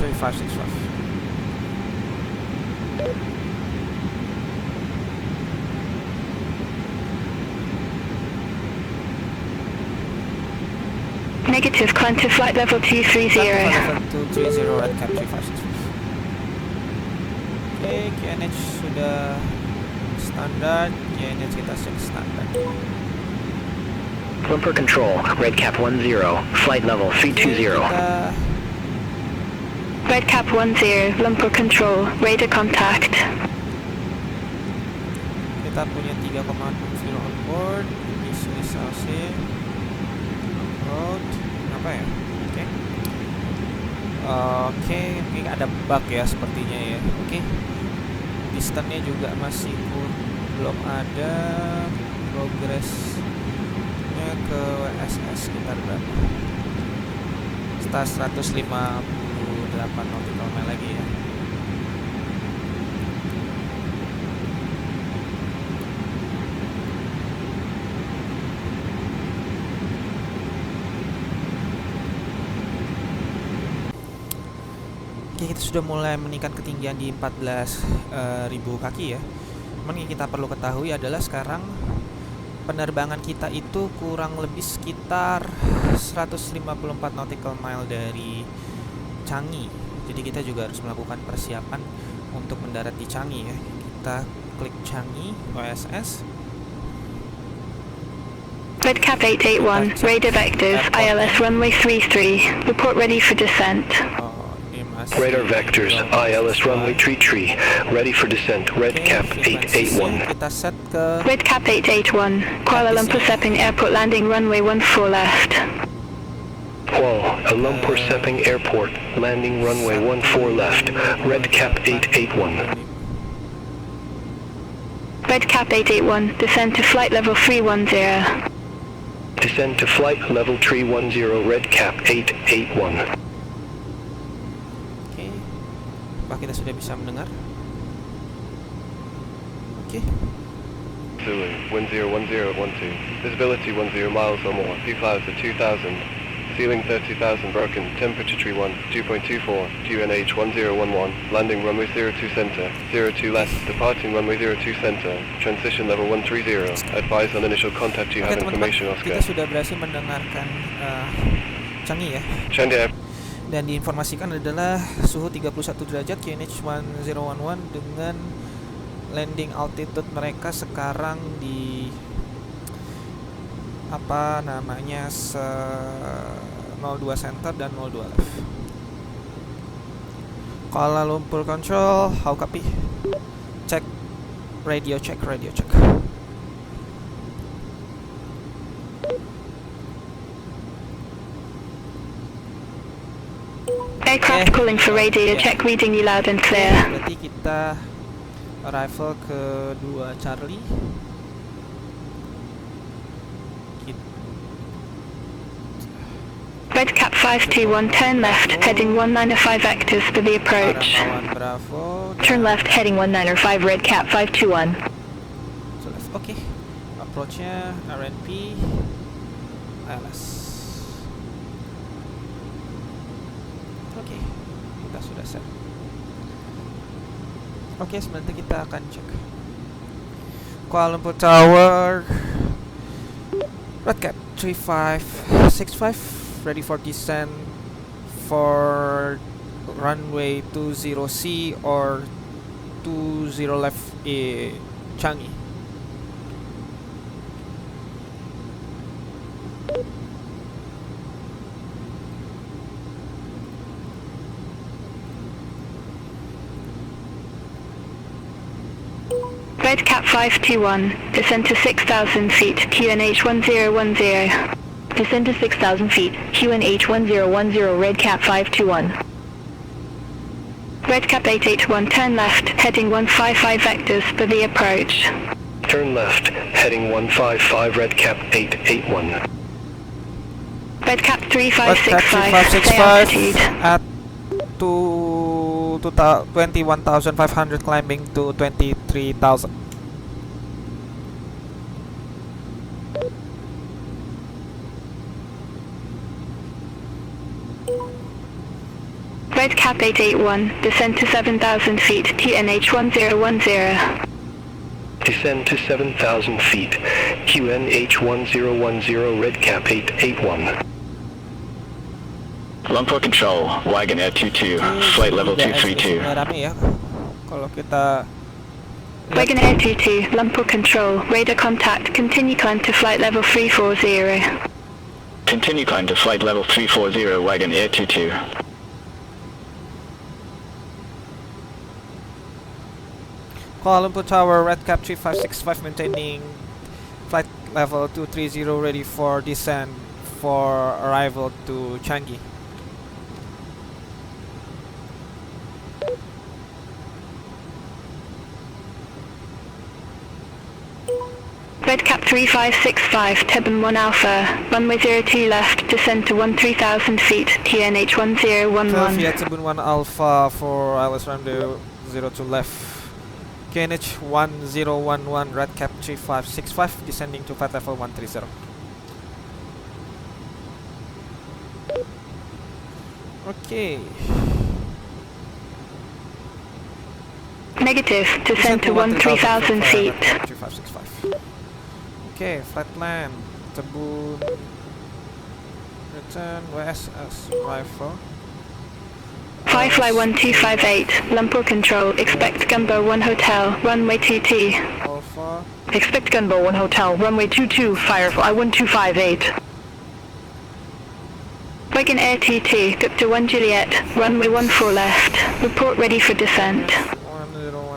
3565. Negative. Climb to flight level 230. Flight level 230 Redcap 3565. Oke, QNH sudah standar, QNH kita cek standar. Lumpur Control, Redcap 10, flight level 320. Redcap 10. Lumpur Control. Radar contact. Kita punya 3,6 kilo on board, visualisasi, load, apa ya? Oke, ini ada bug ya sepertinya ya. Oke, distance-nya juga masih belum ada. Progress-nya ke WSS sekitar berapa? Sekitar 158 nautical mile lagi ya. Oke, kita sudah mulai meningkat ketinggian di 14.000 kaki ya. Cuman yang kita perlu ketahui adalah sekarang penerbangan kita itu kurang lebih sekitar 154 nautical mile dari Changi. Jadi kita juga harus melakukan persiapan untuk mendarat di Changi ya. Kita klik Changi, OSS. Redcap 881. Radar vectors. ILS runway 33. Report ready for descent. Radar vectors, ILS runway 33, ready for descent, Redcap 881. Kita set ke Redcap 881. Kuala Lumpur Sepang Airport landing runway 14 left. Kuala Lumpur Sepang Airport, landing runway 14 left, Redcap 881. Redcap 881. Descend to flight level 310. Descend to flight level 310, Redcap 881. Apa kita sudah bisa mendengar? Oke. Zulu, wind 01012, visibility 10 miles or more, few clouds at 2000, ceiling 30,000 broken, temperature tree 1, 2.24, QNH 1011, landing runway 02 center, 02 left, departing runway 02 center, transition level 130, advise on initial contact you have information Oscar. Kita sudah berhasil mendengarkan Changi ya. Changi. Dan diinformasikan adalah suhu 31 derajat, QNH 1011 dengan landing altitude mereka sekarang di apa namanya 02 center dan 02 left. Kuala Lumpur Control, how copy? Check radio, check radio, check. Aircraft calling for radio, check reading you loud and clear. Berarti kita arrival ke 2 Charlie. Redcap 521, turn left, heading 195 vectors for the approach. Bravo. Turn left, heading 195, Redcap 521. So left, oke. Approach-nya RNP ILS. Oke, kita sudah set. Oke, sebentar kita akan cek. Kuala Lumpur Tower, Redcap 3565, ready for descent for runway 20C or 20 left Changi. Redcap 521, descend to 6,000 feet, QNH 1010. Descend to 6,000 feet, QNH 1010, Redcap 521. Redcap 881, turn left, heading 155 vectors for the approach. Turn left, heading 155 Redcap 881. Redcap Redcap 3565, stay altitude. at 21,500 climbing to 23,000. Redcap 881, descend to 7,000 feet, QNH 1010. Descend to 7,000 feet, QNH 1010 Redcap 881. Lumpur Control, Wagon Air 22, flight level 232. Rame ya. Kalau kita Wagon Air 22, Lumpur Control, radar contact, continue climb to flight level 340. Continue climb to flight level 340, Wagon Air 22. Kuala Lumpur Tower, Redcap 3565, maintaining flight level 230, ready for descent for arrival to Changi. Redcap 3565, Tebben 1 Alpha, runway 02 left, descend to 13,000 feet, QNH 1011. Via Tebben 1 Alpha for ILS runway 02 left, QNH 1011, Redcap 3565, descending to flight level 130. Okay. Negative, descend to 13,000 feet. 3565. Okay, flight plan, Tebun, return WSS rifle. Firefly 1258, Lumpur Control, expect Gunbow 1 Hotel, runway 22. Alpha. Expect Gunbow 1 Hotel, runway 22, Firefly 1258. Wagon Air 22, Gupta 1 Juliet, runway 14 left, report ready for descent.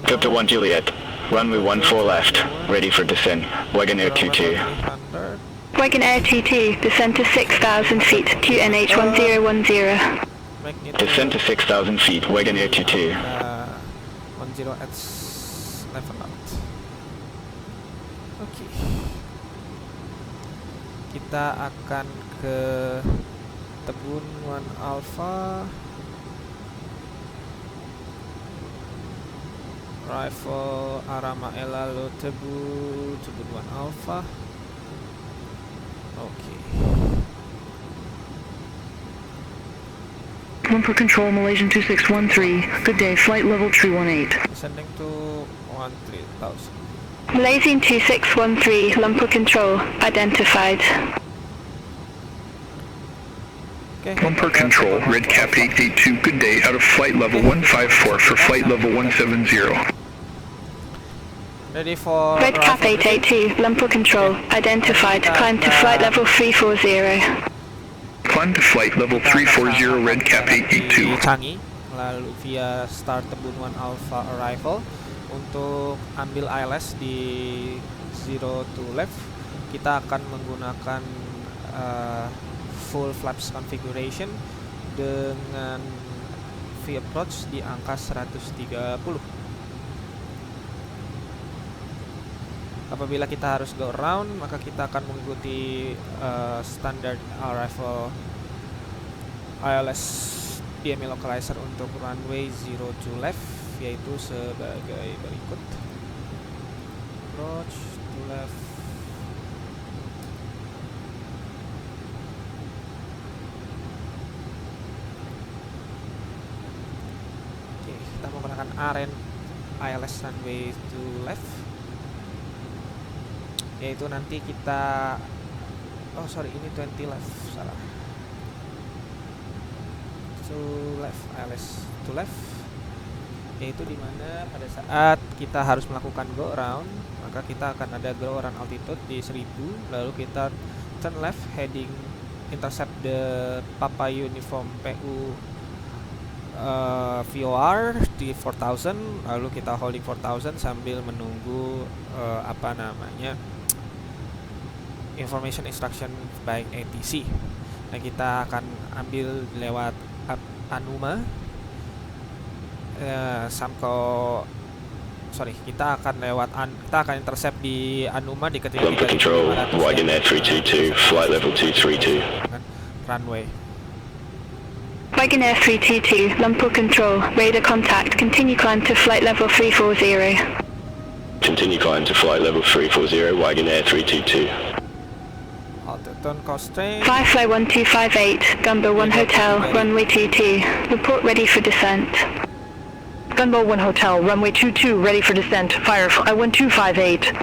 Gupta 1 Juliet, runway 14 left, ready for descent, Wagon Air 22. Wagon Air 22, descend to 6,000 feet, QNH 1010. Descend to 6,000 feet, Wagon Air 22. 10 at level out. Oke. Kita akan ke Tebun 1 Alpha. Rifle Arama Elalo Tebun 1 Alpha. Oke. Lumpur Control, Malaysian 2613. Good day, flight level 318. Descending to 13,000. Malaysian 2613, Lumpur Control, identified. Okay. Lumpur Control, Redcap 882, good day, out of flight level 154 for flight level 170. Ready for Redcap 882, Lumpur Control, identified, climb to flight level 340. Climb to flight level 340, Redcap 882. Changi, lalu via start Tebun 1 Alpha arrival untuk ambil ILS di 02 left. Kita akan menggunakan full flaps configuration dengan V approach di angka 130. Apabila kita harus go around, maka kita akan mengikuti standard arrival ILS DME localizer untuk runway 02 left, yaitu sebagai berikut. Approach to left. Oke, kita menggunakan aren ILS runway to left, yaitu nanti kita ini 20 left, salah, to left, ILS to left, yaitu dimana pada saat kita harus melakukan go around, maka kita akan ada go around altitude di 1000, lalu kita turn left heading intercept the Papa Uniform PU VOR di 4000, lalu kita holding 4000 sambil menunggu information instruction by ATC. Nah, kita akan ambil lewat Anuma, kita akan intercept di Anuma di ketinggian 3.500 Wagonair 322, flight level 232. Runway. Wagonair 322, Lumpur Control, radar contact, continue climb to flight level 340. Continue climb to flight level 340, Wagonair 322. Altitude constraint. 5 fly 1258, Gunboat 1 Hotel, runway 22, report ready for descent. Gunboat 1 Hotel, runway 22, ready for descent, Firefly 1258.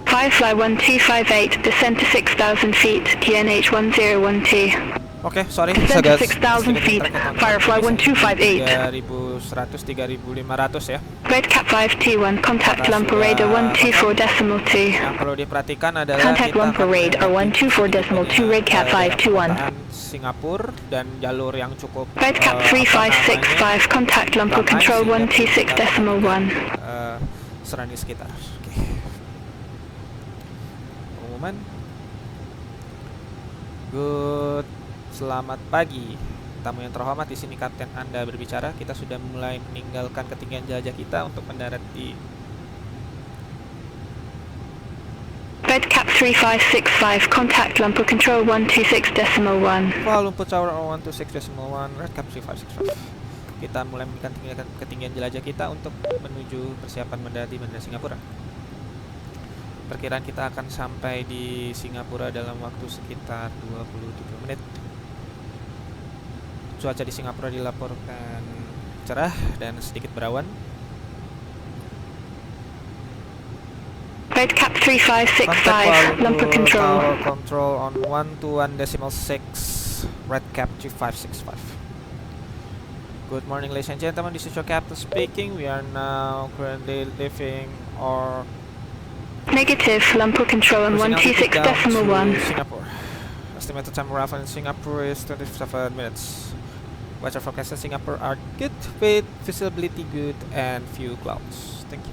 5 fly 1258, descend to 6,000 feet, QNH 101T. Oke, sorry, descend to 6,000 feet, Firefly 1258. 3.500 ya. Red Cap 5T1, contact Lumpur Radar 124.2. Yang perlu diperhatikan adalah contact Lumpur Radar 124.2, Red Cap 521. Singapura dan jalur yang cukup Red Cap 3565, contact Lumpur Control 126.1. Serani sekitar. Oke. Pengumuman. Good. Selamat pagi, tamu yang terhormat. Di sini kapten Anda berbicara. Kita sudah mulai meninggalkan ketinggian jelajah kita untuk mendarat di Red Cap 3565, contact Lumpur Control 126.1. Kuala Lumpur Tower 126.1, Red Cap 3565. Kita mulai meninggalkan ketinggian jelajah kita untuk menuju persiapan mendarat di Bandara Singapura. Perkiraan kita akan sampai di Singapura dalam waktu sekitar 27 menit. Cuaca di Singapura dilaporkan cerah dan sedikit berawan. Red Cap 3565, Lumpur Control. Tower control on 121.6, Red Cap 3565. Good morning, ladies and gentlemen. This is your captain speaking. We are now currently leaving our negative, Lumpur Control on 126.1. Singapore. Estimated time arrival in Singapore is 27 minutes. Weather forecast in Singapore are good, with visibility good and few clouds. Thank you.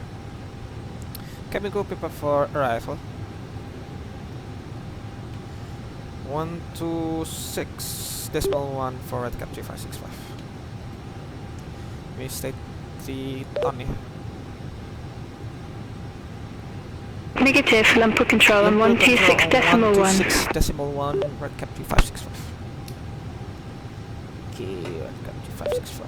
Cabin crew prepare for arrival. 126.1 for Red Cap 3565. We stay 3 ton ya. Negative, Lumpur Control on 126.1. 126.1, Red Cap 3565. Okay, Red Cap 3565.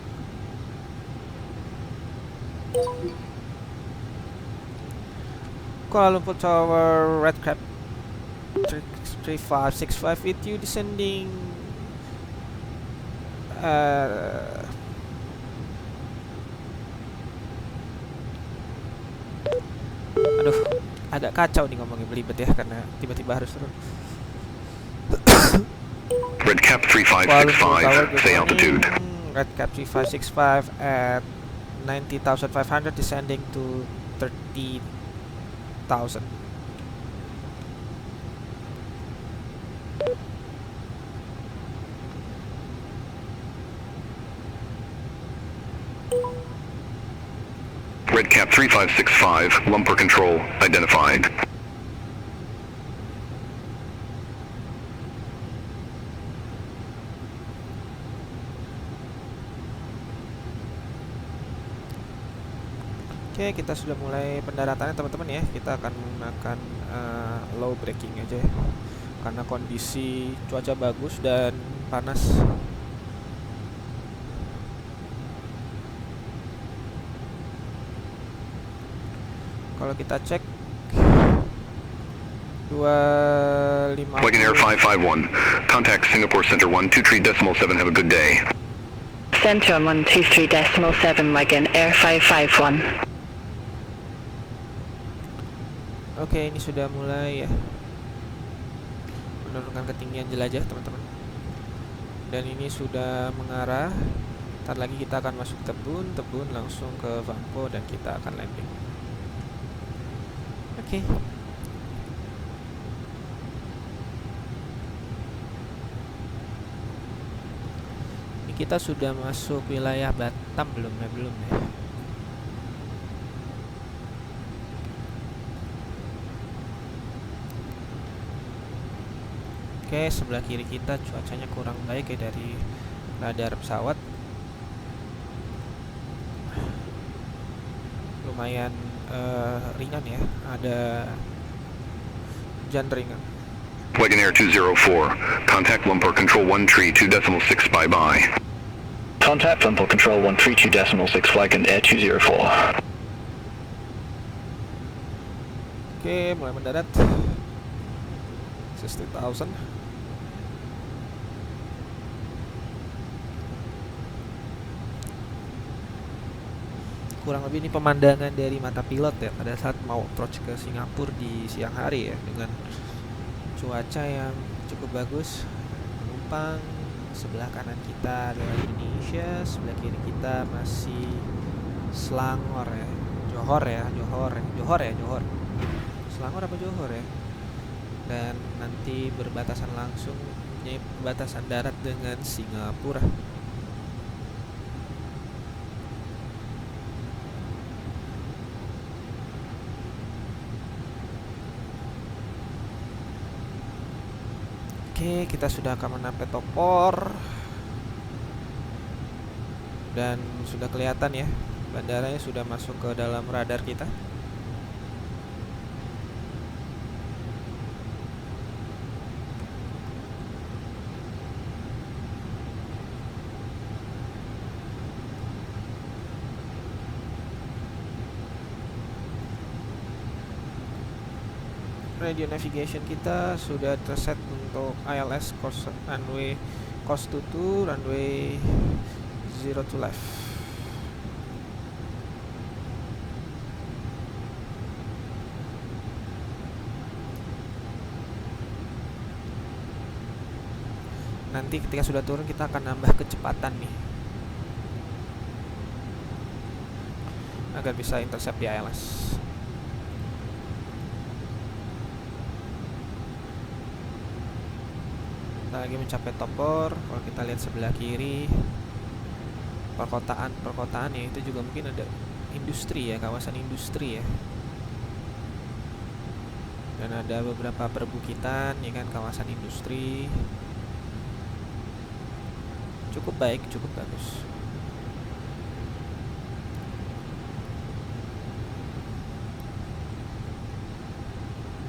Kuala Lumpur Tower, Red Cap 3565 with you descending aduh, agak kacau nih ngomongnya, belibet ya karena tiba-tiba harus turun. Red Cap 3565, say altitude. Red Cap 3565 at 90,500, descending to 30,000. Red Cap 3565, Lumpur Control, identified. Oke, kita sudah mulai pendaratannya teman-teman ya. Kita akan menggunakan low braking aja ya, karena kondisi cuaca bagus dan panas. Kalau kita cek 25. Wagonair 551, contact Singapore Center 123.7, have a good day. Center 123.7, Wagonair 551. Oke, ini sudah mulai ya menurunkan ketinggian jelajah teman-teman. Dan ini sudah mengarah. Ntar lagi kita akan masuk Tebun langsung ke Vampo dan kita akan landing. Oke. Ini kita sudah masuk wilayah Batam belum ya? Belum ya. Oke, sebelah kiri kita cuacanya kurang baik ya dari radar pesawat. Lumayan ringan ya, ada hujan ringan. Wagonair 204, contact Lumpur Control 132.6, bye-bye. Contact Lumpur Control 132.6, Wagonair 204. Oke, mulai mendarat. 60,000. Kurang lebih ini pemandangan dari mata pilot ya pada saat mau approach ke Singapura di siang hari ya, dengan cuaca yang cukup bagus. Penumpang sebelah kanan kita adalah Indonesia, sebelah kiri kita masih Selangor ya, Johor. Selangor apa Johor ya? Dan nanti berbatasan langsung, perbatasan darat dengan Singapura. Oke, kita sudah akan menampai Topor dan sudah kelihatan ya, bandaranya sudah masuk ke dalam radar kita. Radio navigation kita sudah terset untuk ILS course runway course 22, runway 0 to left. Nanti ketika sudah turun kita akan nambah kecepatan nih agar bisa intercept di ILS. Kita lagi mencapai Topor. Kalau kita lihat sebelah kiri, perkotaan ya, itu juga mungkin ada industri ya, kawasan industri ya, dan ada beberapa perbukitan ya kan, kawasan industri. Cukup baik, cukup bagus.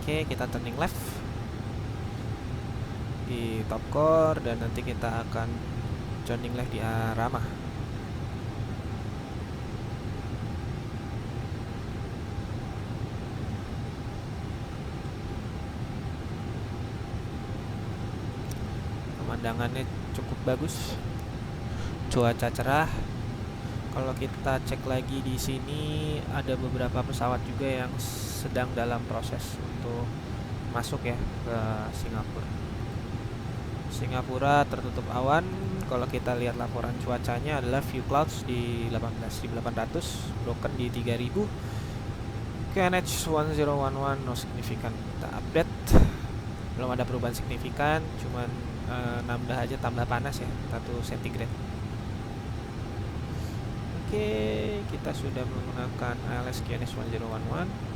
Oke, kita turning left di Topkor dan nanti kita akan turning left di Ramah. Pemandangannya cukup bagus, cuaca cerah. Kalau kita cek lagi di sini ada beberapa pesawat juga yang sedang dalam proses untuk masuk ya ke Singapura. Singapura tertutup awan. Kalau kita lihat laporan cuacanya adalah view clouds di 18.800, broken di 3000. QNH 1011 no significant. Kita update, belum ada perubahan signifikan, cuman nambah aja, tambah panas ya, 1 centigrade. Oke, kita sudah menggunakan ILS QNH 1011.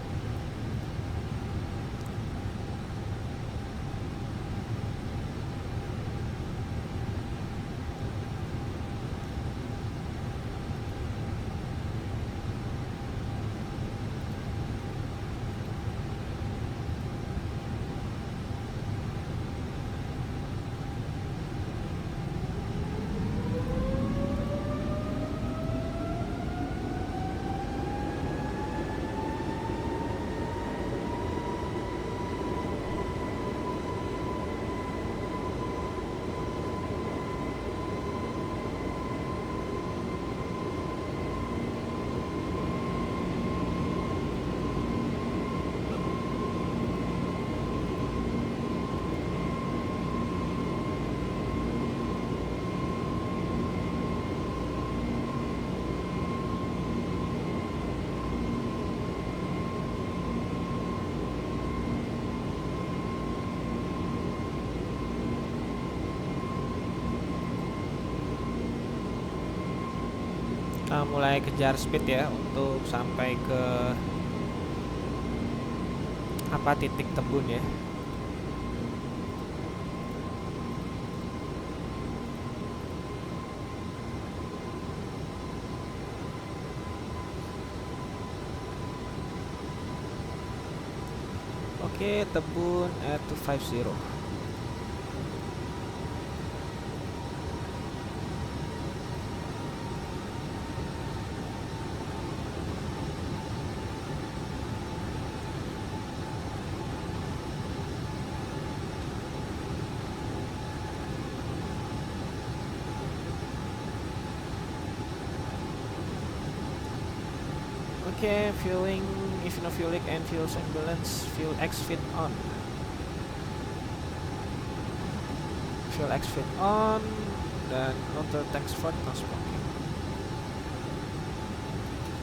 Kita mulai kejar speed ya untuk sampai ke titik Tebun ya. Oke, Tebun at 250. Okay, fueling, fueling and fuel imbalance, fuel X fit on. Fuel X fit on, dan outer tanks for transporting.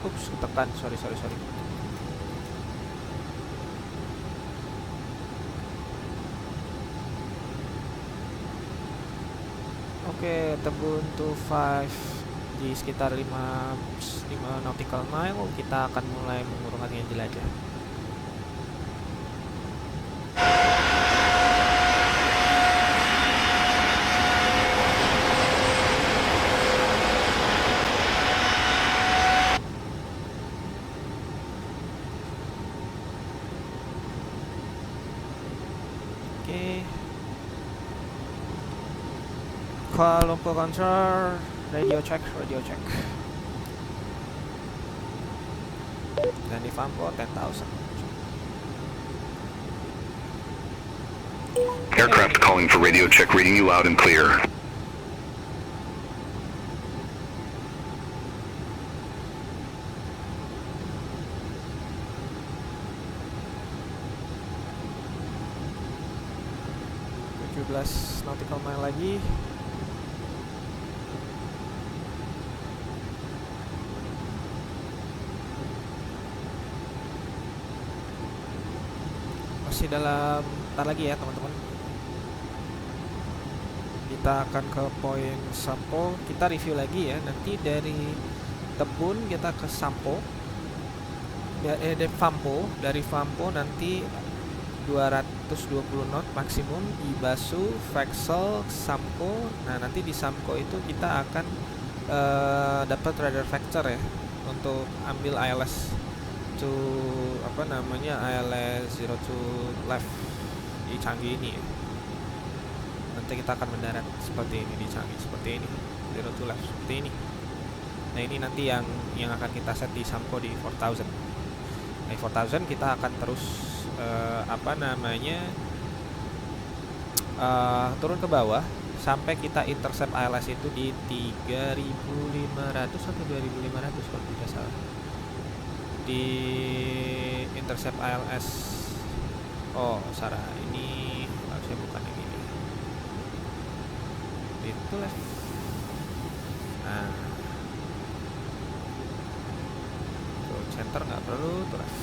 Oops, ketekan, sorry. Oke, Tebun 25 di sekitar 5 nautical mile. Kita akan mulai mengurungkan dengan jelajah. Oke, Kuala Lumpur Control, radio check. Dan di Fampo 10,000. Aircraft calling for radio check, reading you loud and clear. Nautical mile lagi. Masih dalam bentar lagi ya teman-teman. Kita akan ke poin Sampo. Kita review lagi ya. Nanti dari Tebun kita ke Sampo. Dari Fampo nanti 220 knot maksimum di Basu, Vexel, Sampo. Nah, nanti di Sampo itu kita akan dapat radar factor ya untuk ambil ILS to ILS 02 left di Changi ini ya. Nanti kita akan mendarat seperti ini di Changi, seperti ini 02 left seperti ini. Nah, ini nanti yang akan kita set di Sampo di 4000. Nah, 4000 kita akan terus turun ke bawah sampai kita intercept ILS itu di 3500 atau 2500 kalau tidak salah. Di intercept ILS, Sarah, ini harusnya bukan yang ini. Itu left. Nah, tuh center nggak perlu, tuh left.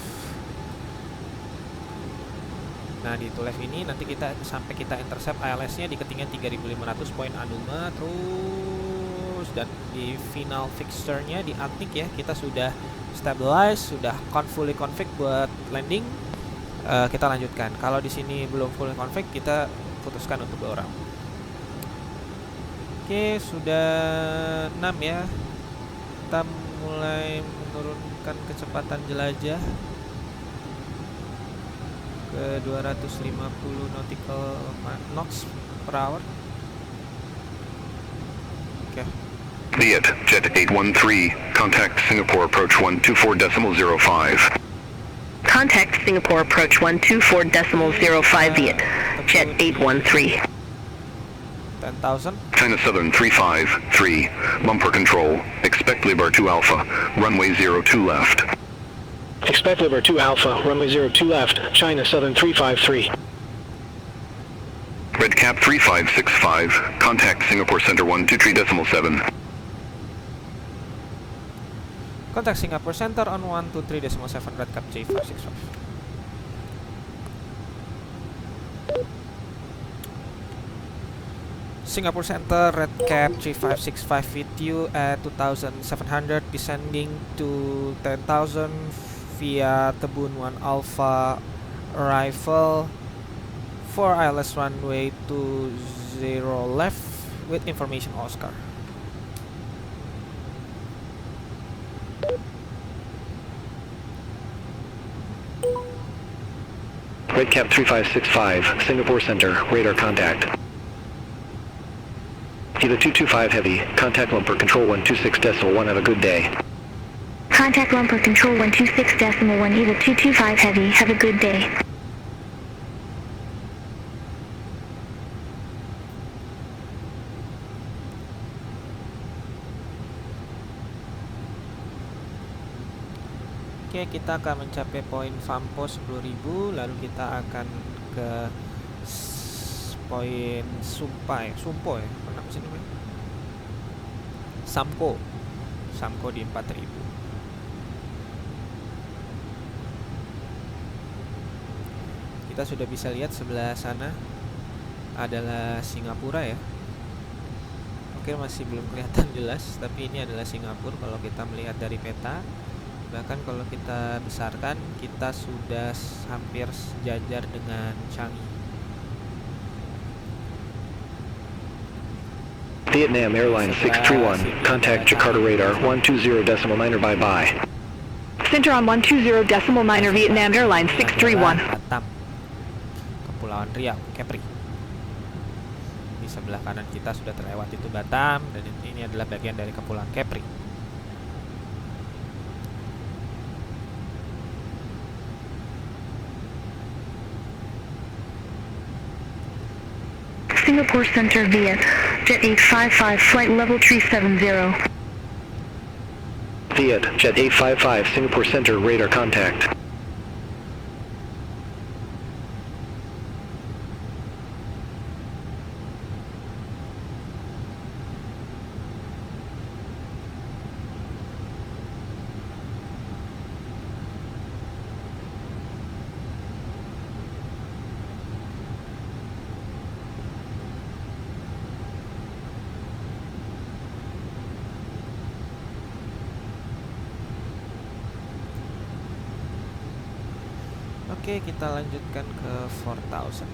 Nah, di to left ini nanti kita sampai kita intercept ILS-nya di ketinggian 3500 poin Anuma terus, dan di final fixture-nya di Atnik ya kita sudah stabilize, sudah fully config buat landing. Kita lanjutkan. Kalau di sini belum fully config, kita putuskan untuk go around. Oke, sudah 6 ya. Kita mulai menurunkan kecepatan jelajah ke 250 nautical knots per hour. Oke. Viet, Jet 813, contact Singapore approach 124.05. Contact Singapore approach 124.05 Viet, Jet 813. 10,000. China Southern 353, bumper control, expect Libar 2 Alpha, runway 02 left. Expect Liver 2 Alpha, runway 02 left, China Southern 353. Red Cap 3565, contact Singapore Center 123.7. Contact Singapore Center on 123.7 Red Cap J565. Singapore Center, Redcap 3565 with you at 2700, descending to 10,000 via Tebun 1 Alpha, arrival 4 ILS runway 20 left with information Oscar. Redcap 3565, Singapore Center, radar contact. Gila 225 Heavy, contact Lumper Control 126.1, have a good day. Contact Lumper Control 126.1, Eva 225 Heavy, have a good day. Oke, kita akan mencapai poin Fampo 10.000, lalu kita akan ke poin Sumpo ya, apa sih namanya? Samko di 4.000. Kita sudah bisa lihat sebelah sana adalah Singapura ya. Oke, masih belum kelihatan jelas, tapi ini adalah Singapura kalau kita melihat dari peta. Bahkan kalau kita besarkan, kita sudah hampir sejajar dengan Changi. Vietnam Airlines 631, contact Jakarta radar 120.9 bye-bye. Center on 120.9 Vietnam Airlines 631. Batam, Kepulauan Riau, Kepri. Di sebelah kanan kita sudah terlewat itu Batam, dan ini adalah bagian dari Kepulauan Kepri. Singapore Center Viet, Jet 855, flight level 370. Viet, Jet 855, Singapore Center, radar contact. Oke, kita lanjutkan ke 4000.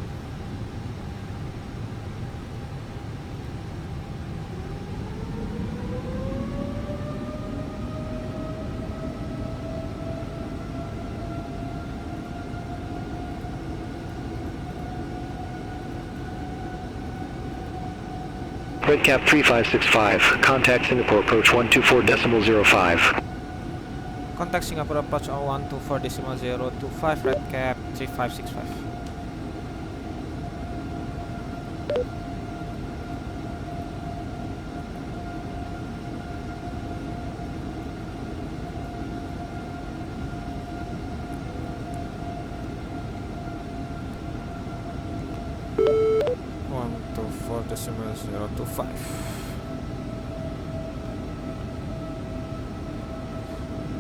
Redcap 3565, contact Singapore approach 124.005. Contact Singapore approach 124.025, Redcap 3565.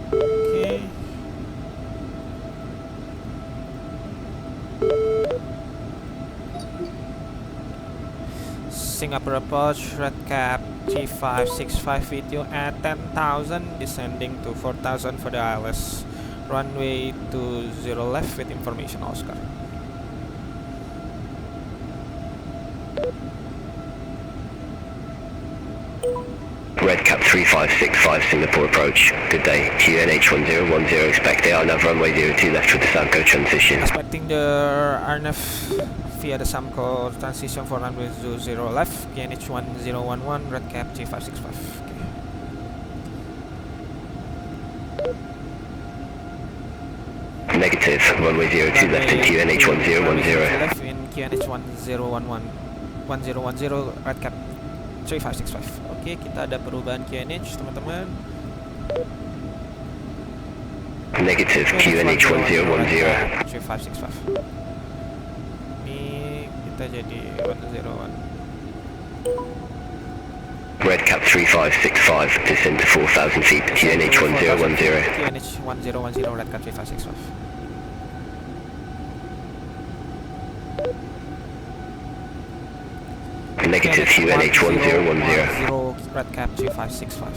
Okay. Singapore approach, Redcap 3565 video at 10,000, descending to 4,000 for the ILS, runway 20 left with information Oscar. Redcap 3565 Singapore approach. Good day. QNH 1010, expect the RNAV runway 02 left with the Samco transition. Expecting the RNAV via the Samco transition for runway 20 left, QNH 1011, Redcap 3565. Okay. Negative. Runway 02 left in QNH 1010. Left in QNH 1010, Redcap 3565. Oke, kita ada perubahan QNH, teman-teman. Negative. QNH 1010. 3565. Ini kita jadi 101. Redcap 3565, descend to 4,000 feet. QNH 1010. QNH 1010, Redcap 3565. Negative QNH 1010. Redcap 2565.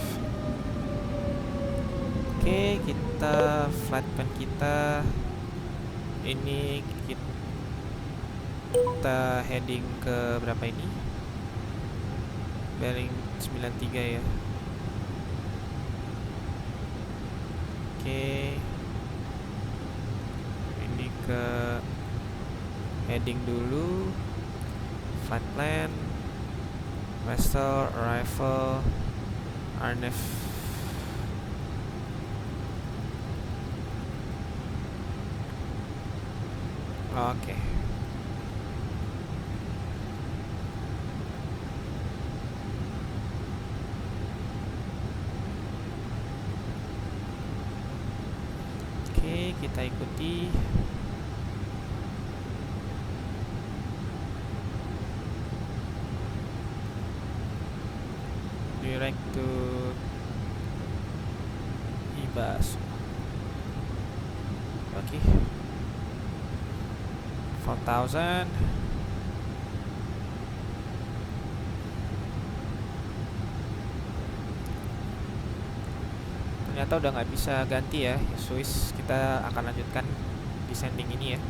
Oke, kita flight plan kita ini kita heading ke berapa ini? Bearing 93 ya. Oke. Ini ke heading dulu. Flight plan, vessel, arrival, RNF. Oke. Oke, kita ikuti. Direct to Ibas. Oke. 4,000. Ternyata udah nggak bisa ganti ya, Swiss. Kita akan lanjutkan descending ini ya.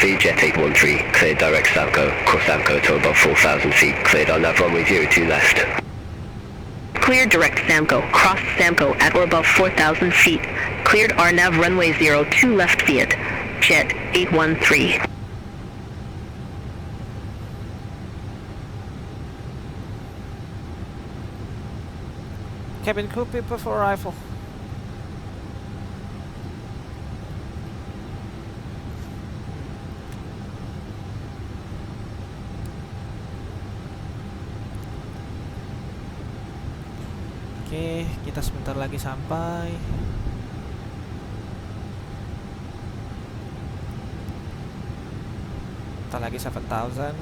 VJet 813, cleared direct Samco, cross Samco to above 4,000 feet, cleared on nav runway 02 left. Cleared direct Samco, cross Samco at or above 4,000 feet. Cleared RNAV runway 02 left Viet, Jet 813. Cabin crew, prepare for arrival. Oke, kita sebentar lagi sampai. Sebentar lagi 7,000.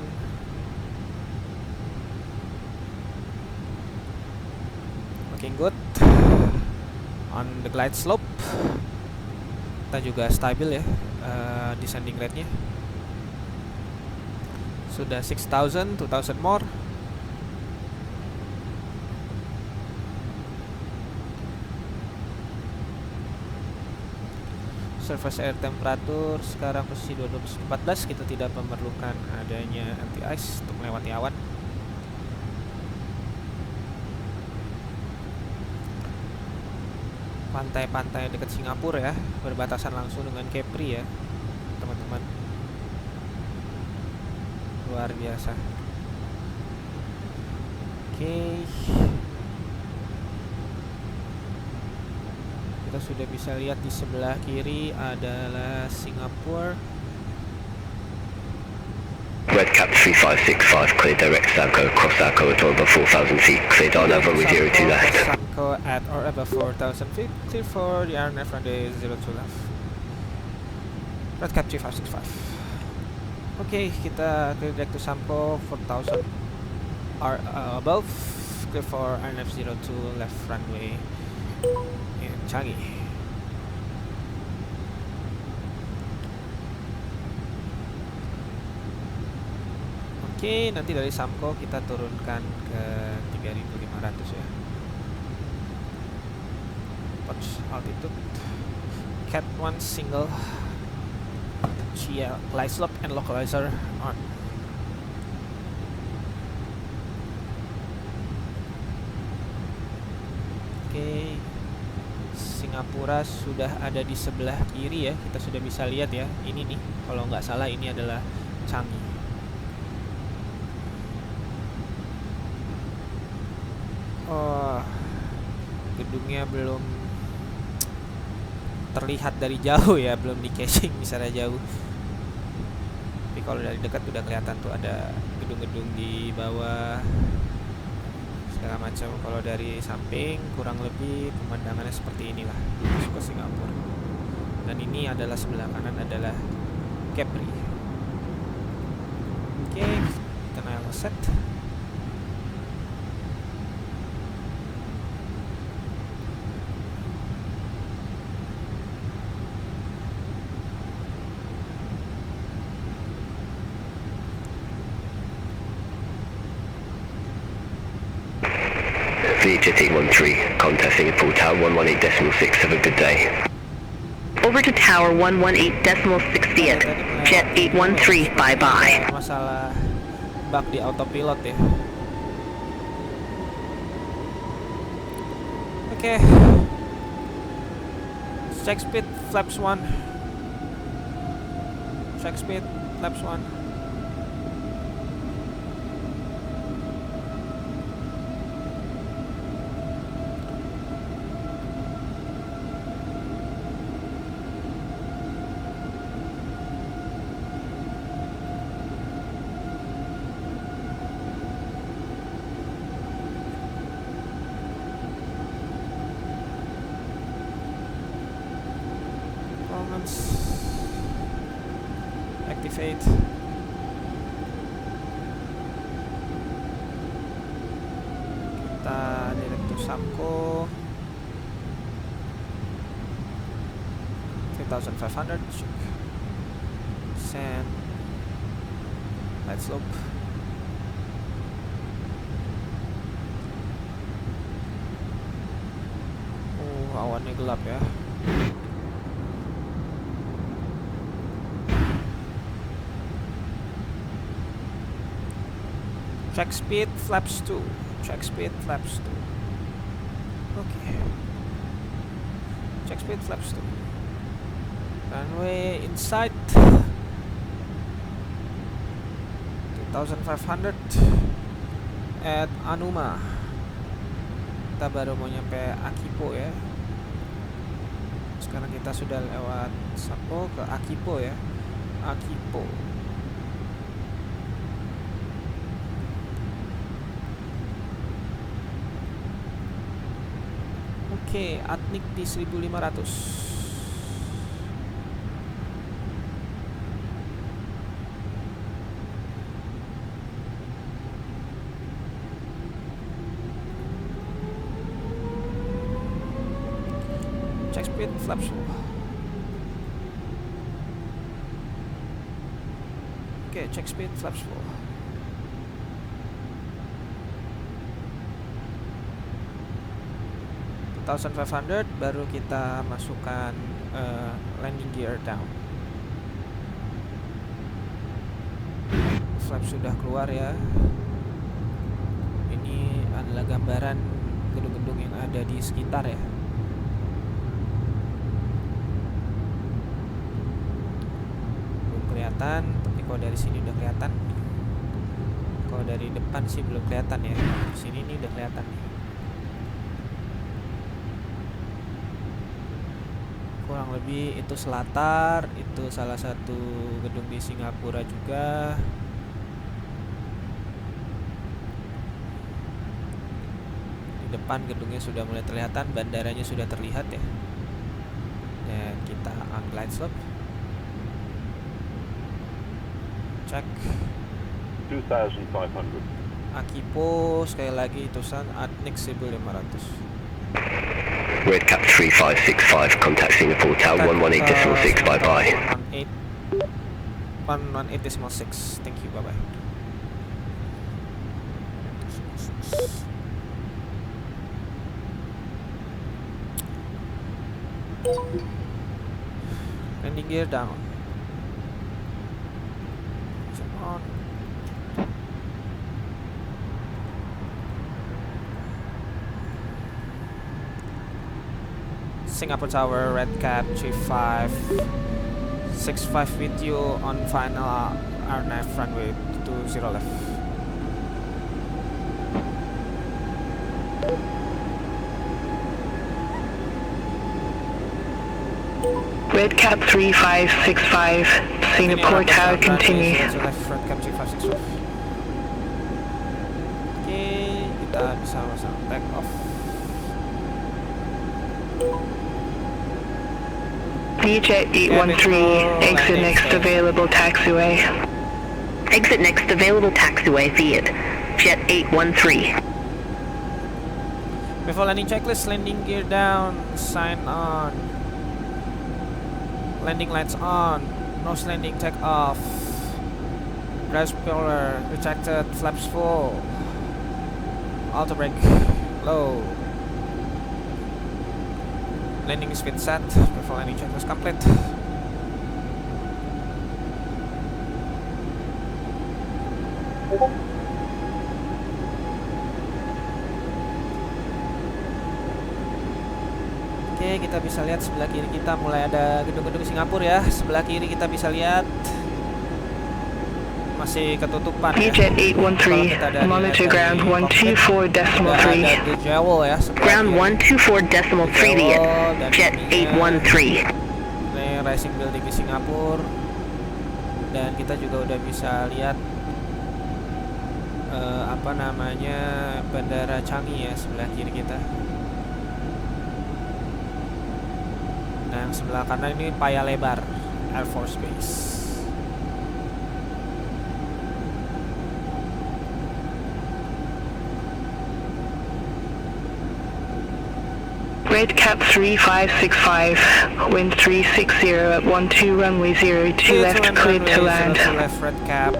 Looking good. On the glide slope. Kita juga stabil ya, descending rate-nya. Sudah 6,000, 2,000 more. Surface air temperature sekarang posisi 1214. Kita tidak memerlukan adanya anti-ice untuk melewati awan. Pantai-pantai dekat Singapura ya, berbatasan langsung dengan Kepri ya, teman-teman. Luar biasa. Oke. Kita sudah bisa lihat di sebelah kiri adalah Singapura. Redcap 3565, cleared direct Samco, cross Samco at or above 4,000 feet, cleared on nav runway 02 left. Samco at or above 4,000 feet, clear for the RNF runway 02 left. Redcap 3565. Oke, kita clear direct to Samco 4,000 above, clear for RNF 02 left runway in Changi. Oke, nanti dari Samco kita turunkan ke 3.500 ya. Approach altitude Cat 1 single GL glide slope and localizer on. Oke, Singapura sudah ada di sebelah kiri ya. Kita sudah bisa lihat ya. Ini nih, kalau nggak salah ini adalah Changi. Oh, gedungnya belum terlihat dari jauh ya, belum di casing misalnya jauh. Tapi kalau dari dekat udah kelihatan tuh ada gedung-gedung di bawah segala macam. Kalau dari samping kurang lebih pemandangannya seperti inilah ke Singapura. Dan ini adalah sebelah kanan adalah Kepri. Oke, kita naik set. Jet 813, contact Singapore Tower 118.6, have a good day. Over to Tower 118.6 Viet. Jet 813, bye-bye. Masalah bug di autopilot ya. Oke. Check speed flaps 1. Check speed flaps 1. Activate. Kita direct to Samco 3500. Send. Let's loop. Awannya gelap ya. Check speed flaps 2. Check speed flaps 2. Okay. Check speed flaps 2. Runway inside 2500 at Anuma. Kita baru mau nyampe Akipo ya. Sekarang kita sudah lewat Samco ke Akipo ya. Akipo. Oke, Atnik di 1500. Check speed flaps. Oke, check speed flaps 1500 baru kita masukkan landing gear down. Flap sudah keluar ya. Ini adalah gambaran gedung-gedung yang ada di sekitar ya. Belum kelihatan, tapi kalau dari sini udah kelihatan. Kalau dari depan sih belum kelihatan ya. Di sini nih udah kelihatan nih. Kurang lebih itu Selatar, itu salah satu gedung di Singapura juga. Di depan gedungnya sudah mulai terlihat, bandaranya sudah terlihat ya. Dan kita unglide slope. Cek 2500. Akipo sekali lagi Tusan Atnik 1500. Redcap 3565, contact Singapore Tower 118.6, bye-bye. 118.6, thank you, bye-bye. Landing gear down. Jump on. Singapore Tower, Redcap 3565 with you on final RNAV runway 20 left. Redcap 3565, Singapore Tower, continue. Redcap 3565. Oke, kita bisa langsung take off. VJet 813, exit next available taxiway. Exit next available taxiway, Viet. Jet 813. Before landing checklist, landing gear down, sign on. Landing lights on, nose landing take off. Drive spoiler rejected, flaps full. Auto brake, low. Landing speed set. Before landing checklist complete. Oke, kita bisa lihat sebelah kiri kita mulai ada gedung-gedung Singapura ya. Sebelah kiri kita bisa lihat masih ketutupan ya. Jet 813, monitor ground 124.3. Ya, ground 124.3 Jet 813. Ini Rising Building di Singapura. Dan kita juga udah bisa lihat Bandara Changi ya sebelah kiri kita. Nah, yang sebelah kanan ini Paya Lebar Air Force Base. Red Cap 3565, wind 360 at 12 runway 02 left, cleared to land. Left, Red Cap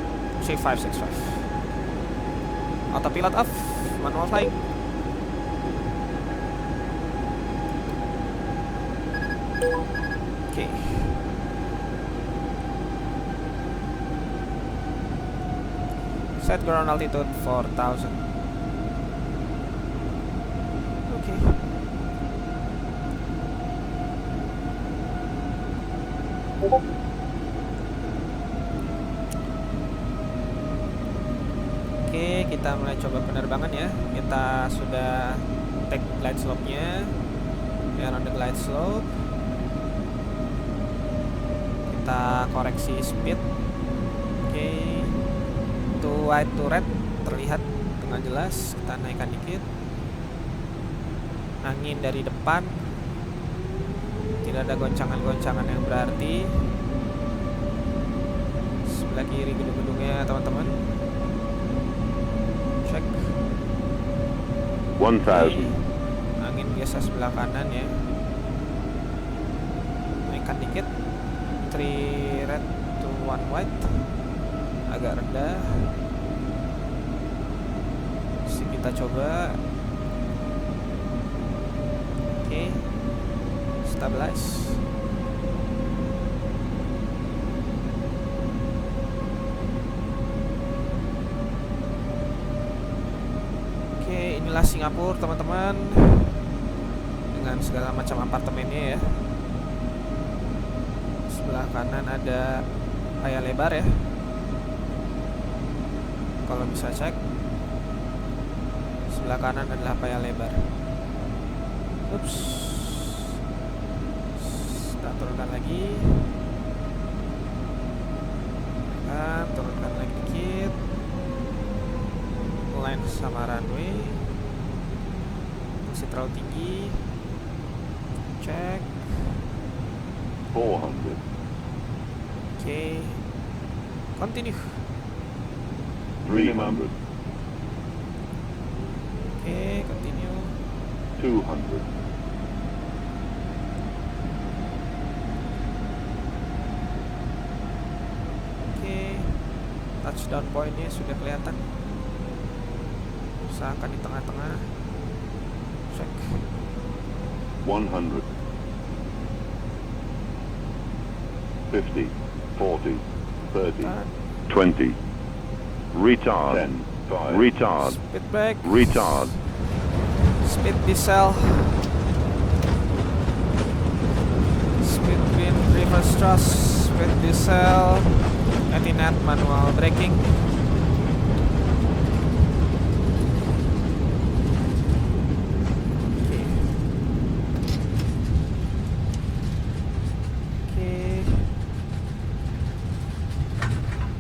3565. Autopilot off, manual flight. Oke. Set ground altitude 4000. Oke. Oke, kita mulai coba penerbangan ya. Kita sudah take glide slope-nya. We are on the glide slope. Kita koreksi speed. Oke. To white to red terlihat dengan jelas. Kita naikkan dikit. Angin dari depan. Tidak ada goncangan-goncangan yang berarti. Sebelah kiri gedung-gedungnya teman-teman. Cek 1000. Angin biasa sebelah kanan ya. Naikkan dikit. 3 red to 1 white. Agak rendah. Kita coba. Oke. Stabilize. Oke, inilah Singapura teman-teman, dengan segala macam apartemennya ya. Sebelah kanan ada Paya Lebar ya. Kalau bisa cek, sebelah kanan adalah Paya Lebar. Ups. Kita turunkan lagi. Turunkan lagi dikit. Line sama runway. Masih terlalu tinggi. Cek 400. Oke. Continue. 300. Oke, continue. 200. Oke. Touchdown point-nya sudah kelihatan. Usahakan di tengah-tengah. Cek 100. 50. 40. 30. 20. Retard. 10. 5. Retard. Speed brake. Retard. Speed diesel. Speed green reverse thrust. Speed diesel. Anti-net manual braking.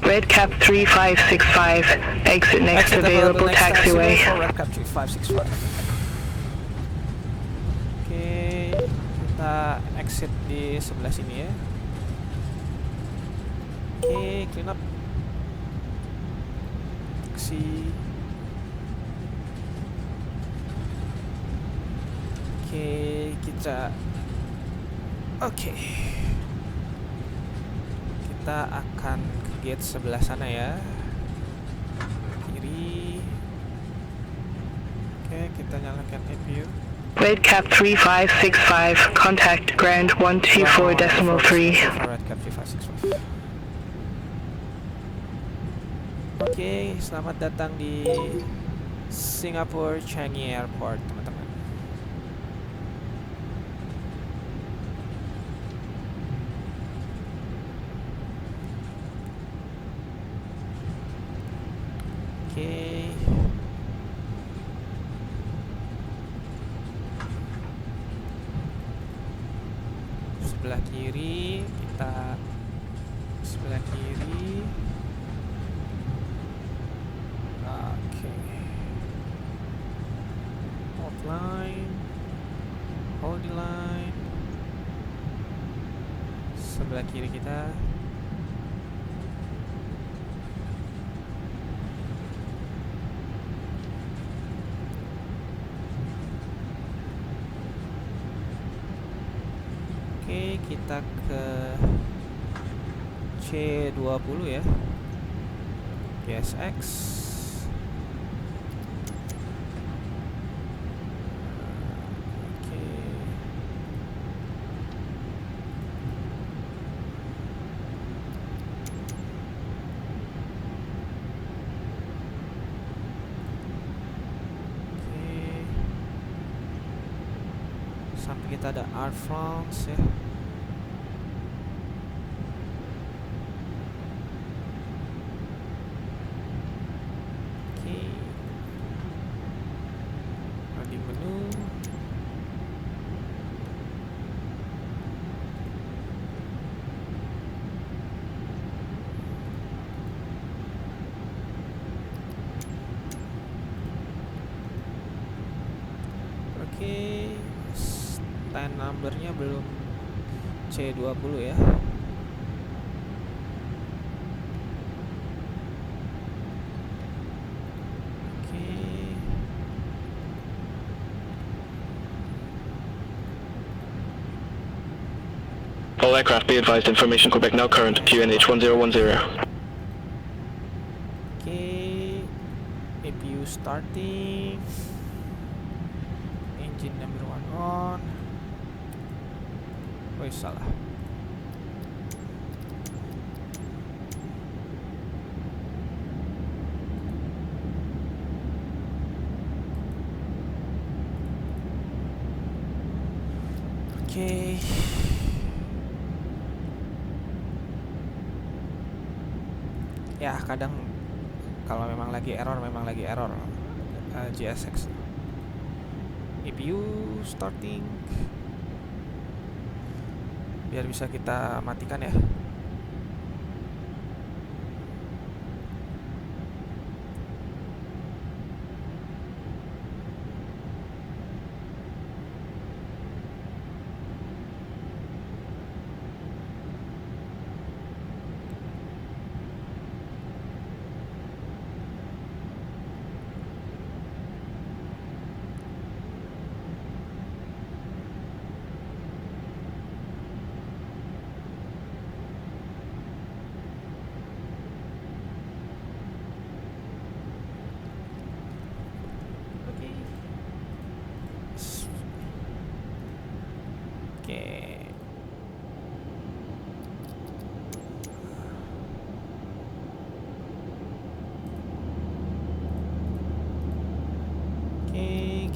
Red Cap 3565, exit next available taxiway. Red Cap 3565. Oke, kita exit di sebelah sini ya. Oke, clean up. Taksi. Oke, kita kita akan ke gate sebelah sana ya. Kiri. Oke, kita nyalakan EPU. Redcap 3565, contact ground 124.3. Redcap 3565. Oke, selamat datang di Singapore Changi Airport, teman-teman. Oke. Sebelah kiri kita sebelah kiri. Oke. Outline, hold the line. Sebelah kiri kita. Oke, kita ke C20 ya. GSX. Oke. Sampai kita ada Air France ya. Oke, stand numbernya belum C20 ya. Oke. All aircraft be advised, information Quebec now current, QNH 1010. Oke, EPU starting. Engine number 1 on. Oh, salah. Oke. Ya, kadang kalau memang lagi error GSX. EPU starting, biar bisa kita matikan ya.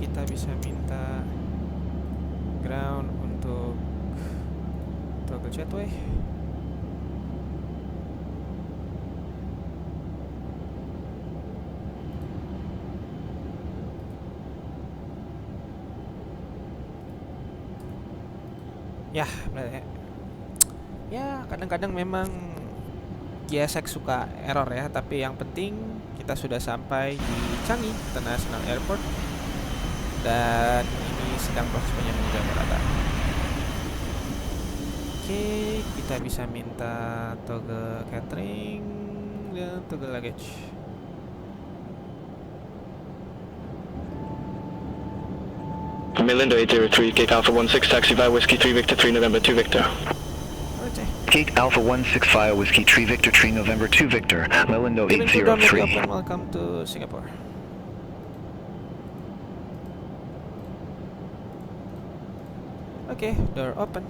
Kita bisa minta ground untuk toggle jetway. Ya, kadang-kadang memang GSX suka error ya, tapi yang penting kita sudah sampai di Changi International Airport dan ini sedang proses penyambungan rata. Oke, kita bisa minta toggle catering dan toggle luggage. Melindo 803, Gate Alpha 16, taxi via Whiskey 3 Victor 3 November 2 Victor. Gate Alpha 16 via Whiskey 3 Victor 3 November 2 Victor, Melindo 803. Welcome to Singapore. Oke, door open.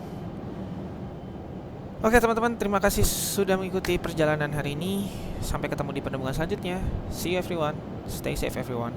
Oke teman-teman, terima kasih sudah mengikuti perjalanan hari ini. Sampai ketemu di penerbangan selanjutnya. See you everyone. Stay safe everyone.